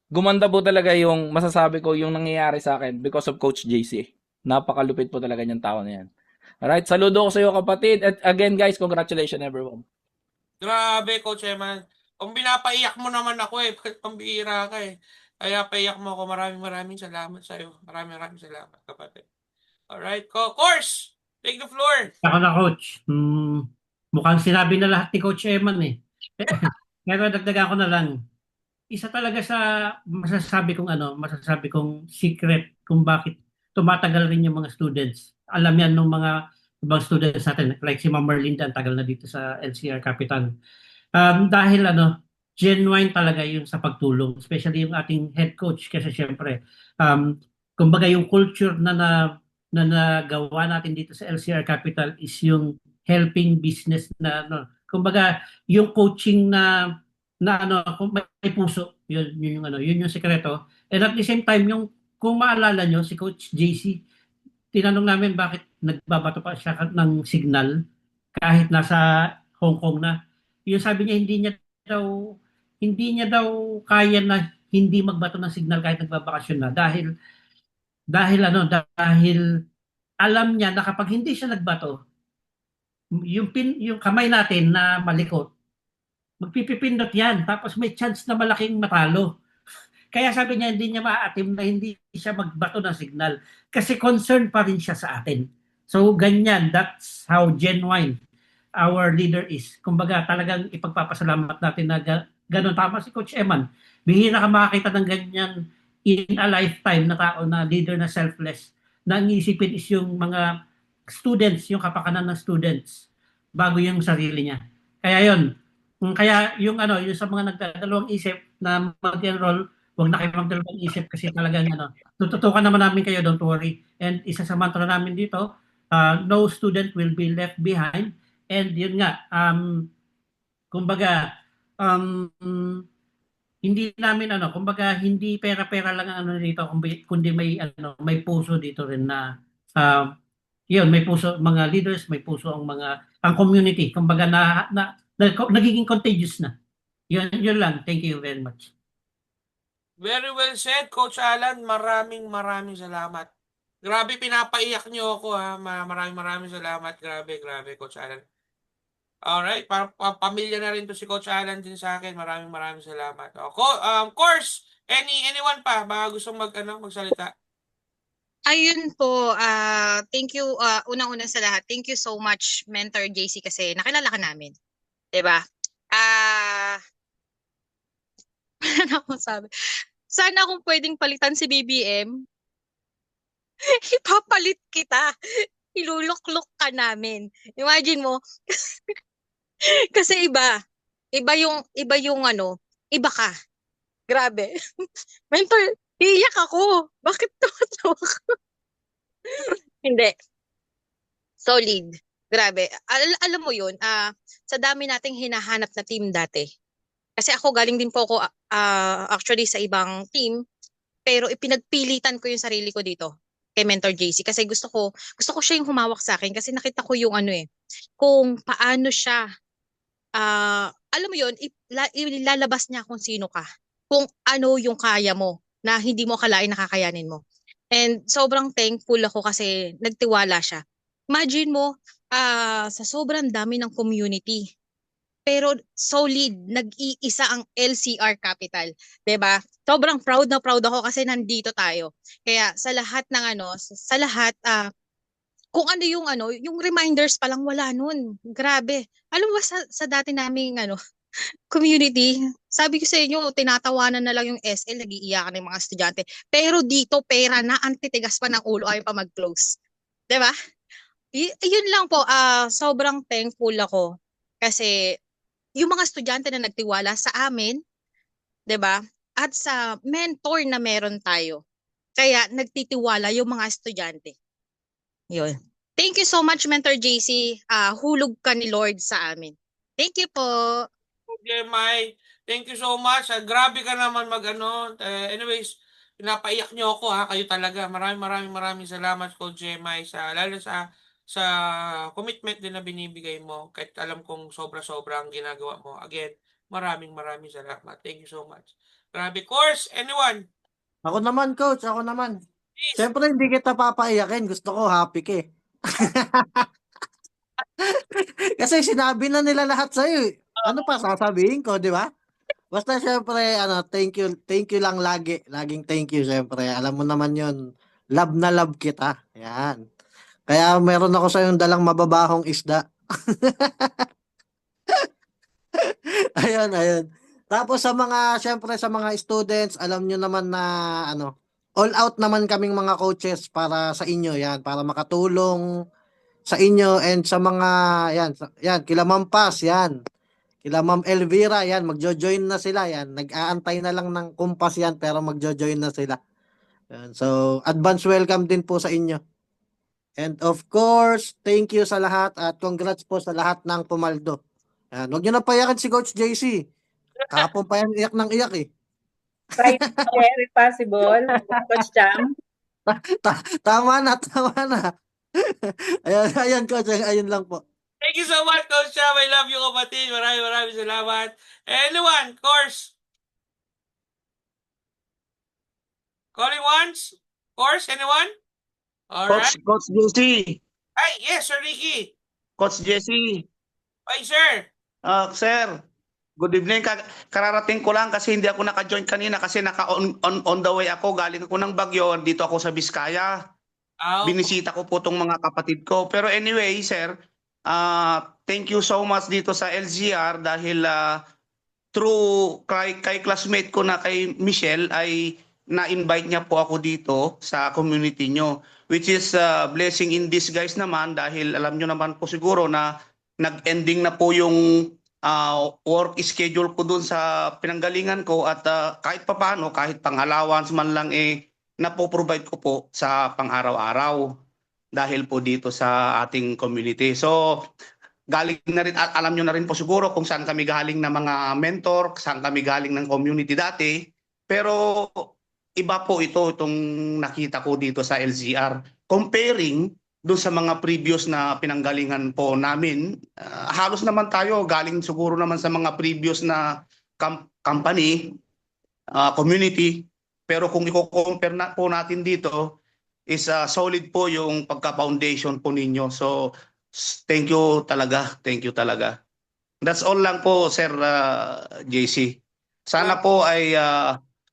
Speaker 13: gumanda po talaga yung masasabi ko yung nangyayari sa akin because of Coach JC. Napakalupit po talaga niyang tao na yan. Alright, saludo ko sa iyo kapatid. At again guys, congratulations everyone.
Speaker 1: Grabe, Coach Eman. Kung pinapaiyak mo naman ako pambihira ka eh. Kaya paiyak mo ako. Maraming salamat sa iyo. Maraming salamat kapatid. Alright, course, take the floor.
Speaker 2: Ako na, Coach. Mukhang sinabi na lahat ni Coach Eman eh. Pero dagdagan ko na lang. Isa talaga sa masasabi kong secret kung bakit tumatagal rin yung mga students. Alam yan ng mga ibang students natin, like si Ma'am Merlinda, ang tagal na dito sa LCR Capital. Dahil genuine talaga yung sa pagtulong, especially yung ating head coach kasi syempre, kumbaga yung culture na nagawa natin dito sa LCR Capital is yung helping business na kumbaga yung coaching na kung may puso, yun yung sekreto. And at the same time, kung maalala nyo, si Coach JC, tinanong namin bakit nagbabato pa siya ng signal kahit nasa Hong Kong na. Yung sabi niya, hindi niya daw kaya na hindi magbato ng signal kahit nagbabakasyon na dahil alam niya na kapag hindi siya nagbato, yung kamay natin na malikot, magpipipindot yan, tapos may chance na malaking matalo. Kaya sabi niya, hindi niya maaatim na hindi siya magbato ng signal. Kasi concerned pa rin siya sa atin. So, ganyan. That's how genuine our leader is. Kumbaga, talagang ipagpapasalamat natin na gano'n. Tama si Coach Eman. Bihira ka makakita ng ganyan in a lifetime na tao na leader na selfless. Na ang isipin is yung mga students, yung kapakanan ng students bago yung sarili niya. Kaya yun. Kaya yung sa mga nagdadalawang isip na mag-enroll, huwag na kayo magdalawang isip kasi talagang tututukan naman namin kayo, don't worry. And isa sa mantra namin dito, no student will be left behind. And yun nga, kumbaga, hindi namin kumbaga hindi pera-pera lang ang dito, kundi may puso dito rin na yun, may puso mga leaders, may puso ang community, kumbaga nagiging contagious na. Yun lang. Thank you very much.
Speaker 1: Very well said, Coach Alan. Maraming salamat. Grabe, pinapaiyak niyo ako ha. Maraming salamat. Grabe, Coach Alan. Alright, pamilya na rin to si Coach Alan din sa akin. Maraming salamat. Course, anyone pa ba gustong magsalita?
Speaker 8: Ayun po, thank you, unang-una sa lahat, thank you so much, Mentor JC, kasi nakilala ka namin. 'Di ba? Wala na akong sabi. Sana kung pwedeng palitan si BBM, ipapalit kita. Iluluklok ka namin. Imagine mo, kasi iba yung iba ka. Grabe. Mentor, iiyak ako. Bakit tumatawa ka? Hindi. Solid. Grabe. Alam mo yun, sa dami nating hinahanap na team dati. Kasi ako galing din po ako actually sa ibang team, pero ipinagpilitan ko yung sarili ko dito kay Mentor JC kasi gusto ko siya yung humawak sa akin kasi nakita ko yung kung paano siya alam mo yun, ilalabas niya kung sino ka. Kung ano yung kaya mo na hindi mo akalain nakakayanin mo. And sobrang thankful ako kasi nagtiwala siya. Imagine mo, sa sobrang dami ng community, pero solid, nag-iisa ang LCR Capital. 'Di ba? Sobrang proud na proud ako kasi nandito tayo. Kaya sa lahat ng sa lahat, kung ano yung reminders pa lang wala nun. Grabe. Alam mo ba sa dati naming community, sabi ko sa inyo, tinatawanan na lang yung SL, nag-iiyakan ng mga estudyante. Pero dito, pera na, antitigas pa ng ulo, ayaw pa mag-close. 'Di ba? Yun lang po, sobrang thankful ako. Kasi yung mga estudyante na nagtiwala sa amin, 'di ba? At sa mentor na meron tayo. Kaya nagtitiwala yung mga estudyante. Yun. Thank you so much, Mentor JC. Hulog ka ni Lord sa amin. Thank you po.
Speaker 1: Okay, Mai. Thank you so much. Grabe ka naman anyways, pinapaiyak niyo ako ha. Kayo talaga. Maraming salamat, Coach Jemai, lalo sa commitment din na binibigay mo. Kahit alam kong sobra-sobra ang ginagawa mo. Again, maraming salamat. Thank you so much. Grabe. Course, anyone?
Speaker 3: Ako naman, Coach. Ako naman.
Speaker 1: Please.
Speaker 3: Siyempre, hindi kita papaiyakin. Gusto ko happy ka eh. Kasi sinabi na nila lahat sa'yo eh. Ano pa sasabihin ko, di ba? Basta siyempre, thank you lang lagi. Laging thank you, siyempre. Alam mo naman yun. Love na love kita. Yan. Kaya meron ako sa yung dalang mababahong isda. Ayun. Tapos syempre sa mga students, alam nyo naman na all out naman kaming mga coaches para sa inyo, yan, para makatulong sa inyo and sa mga yan, kila Ma'am Paz, yan. Kila Ma'am Elvira, yan, magjo-join na sila, yan. Nag-aantay na lang ng kumpas yan pero magjo-join na sila. Yan. So, advance welcome din po sa inyo. And of course, thank you sa lahat at congrats po sa lahat ng pumaldo. Yan. Huwag nyo na payakin si Coach JC. Kahapon pa yan iyak ng iyak eh.
Speaker 10: Very possible, Coach Jam.
Speaker 3: Tama na. Ayan, Coach. Ayun lang po.
Speaker 1: Thank you so much, Coach Jam. I love you, kapatid. Maraming salamat. Anyone? Course? Calling once? Course? Anyone? Alright.
Speaker 15: Coach JC.
Speaker 1: Ay, yes, Sir Ricky.
Speaker 15: Coach JC.
Speaker 1: Ay, sir.
Speaker 15: Sir, good evening. Kararating ko lang kasi hindi ako naka-join kanina kasi on the way ako. Galing ako ng Baguio. Dito ako sa Biskaya. Binisita ko po tong mga kapatid ko. Pero anyway, sir, thank you so much dito sa LGR dahil through kay classmate ko na kay Michelle ay na-invite niya po ako dito sa community nyo. Which is blessing in disguise naman dahil alam nyo naman po siguro na nag-ending na po yung work schedule ko dun sa pinanggalingan ko at kahit papaano, kahit pang-allowance man lang napoprovide ko po sa pang-araw-araw dahil po dito sa ating community. So, galing na rin, alam nyo na rin po siguro kung saan kami galing na mga mentor, saan kami galing ng community dati. Pero iba po itong nakita ko dito sa LZR. Comparing doon sa mga previous na pinanggalingan po namin, halos naman tayo galing siguro naman sa mga previous na company, community. Pero kung i-compare na po natin dito, is solid po yung pagka-foundation po ninyo. So, thank you talaga. Thank you talaga. That's all lang po, Sir JC. Sana po ay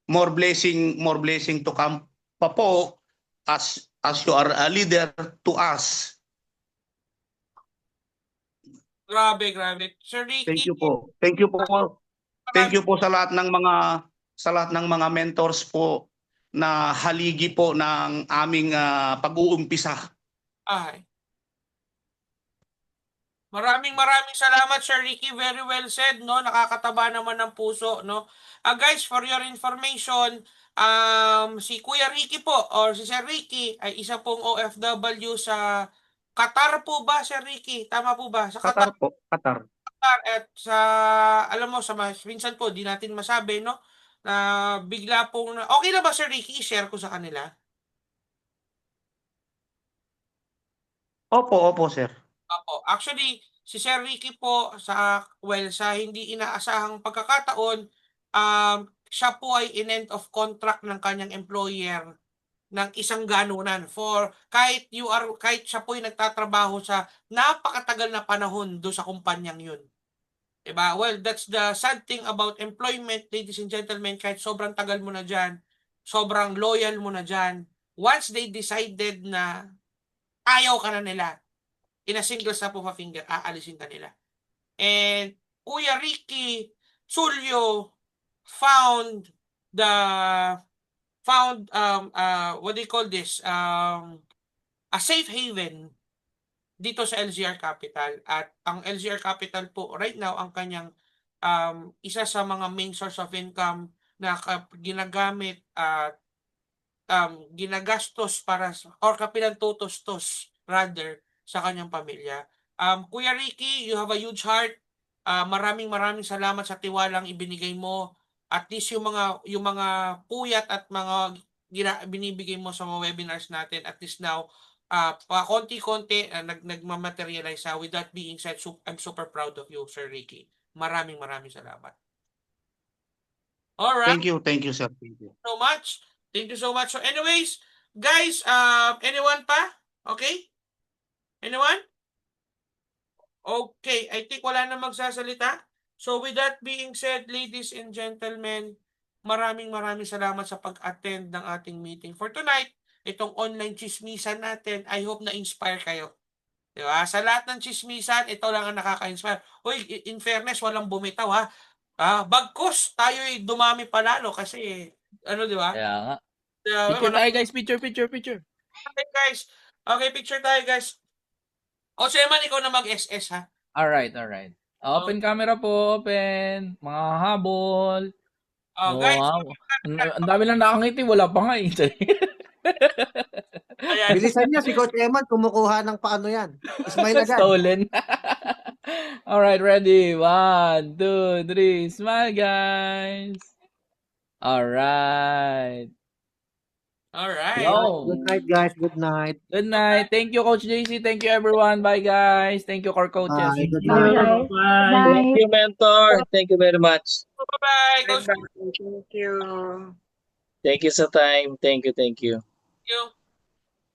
Speaker 15: more blessing to come pa po as you are a leader to us.
Speaker 1: Grabe. Sir Ricky.
Speaker 15: Thank you po. Thank you po. Thank you po sa lahat ng mga mentors po na haligi po ng aming pag-uumpisa.
Speaker 1: Ay. Maraming salamat, Sir Ricky. Very well said, no? Nakakataba naman ng puso, no? Guys, for your information, si Kuya Ricky po, or si Sir Ricky, ay isa pong OFW sa Qatar po ba, Sir Ricky? Tama po ba? Sa
Speaker 15: Qatar po, Qatar.
Speaker 1: At sa, alam mo, minsan po, di natin masabi, no? Na bigla pong, okay na ba, Sir Ricky? I-share ko sa kanila.
Speaker 15: Opo, sir.
Speaker 1: Opo. Actually, si Sir Ricky po, sa hindi inaasahang pagkakataon, siya po ay in-end of contract ng kanyang employer ng isang ganunan for kahit siya po ay nagtatrabaho sa napakatagal na panahon do sa kumpanyang yun. Diba? Well, that's the sad thing about employment, ladies and gentlemen, kahit sobrang tagal mo na dyan, sobrang loyal mo na dyan, once they decided na ayaw ka na nila, in a single snap of a finger, aalisin ka nila. And Kuya Ricky Tulio found what do you call this? A safe haven dito sa LZR Capital. At ang LZR Capital po, right now, ang kanyang isa sa mga main source of income na ginagamit at ginagastos or kapinantutos rather sa kanyang pamilya. Kuya Ricky, you have a huge heart. Maraming salamat sa tiwalang ibinigay mo. At least yung mga puyat at mga binibigay mo sa mga webinars natin, at least now, konti-konti nagmamaterialize. With that being said, I'm super proud of you, Sir Ricky. Maraming salamat. Alright.
Speaker 15: Thank you, sir. Thank you.
Speaker 1: Thank you so much. So anyways, guys, anyone pa? Okay? Anyone? Okay, I think wala na magsasalita. So with that being said, ladies and gentlemen, maraming salamat sa pag-attend ng ating meeting for tonight. Itong online chismisan natin, I hope na-inspire kayo. Diba? Sa lahat ng chismisan, ito lang ang nakaka-inspire. Uy, in fairness, walang bumitaw ha. Bagkus, tayo'y dumami palalo kasi, diba?
Speaker 13: Kaya nga. Picture tayo guys, picture.
Speaker 1: Okay guys, picture tayo guys. O, Seman, ikaw na mag-SS ha.
Speaker 13: Alright. Open camera po, open. Mga habol.
Speaker 1: Guys.
Speaker 13: Ang dami lang nakangiti, wala pa nga eh.
Speaker 3: Bilisan niya si Coach Eman, kumukuha ng paano yan. Smile agad.
Speaker 13: Stolen. Alright, ready. 1, 2, 3. Smile, guys. Alright. Yo.
Speaker 3: Good night, guys. Good night.
Speaker 13: Good night. Thank you, Coach JC. Thank you, everyone. Bye, guys. Thank you, core coaches.
Speaker 3: Good night.
Speaker 17: Thank you, mentor. Thank you very much.
Speaker 1: Bye-bye.
Speaker 5: Thank you.
Speaker 17: Thank you sa time. Thank you.
Speaker 1: Thank you.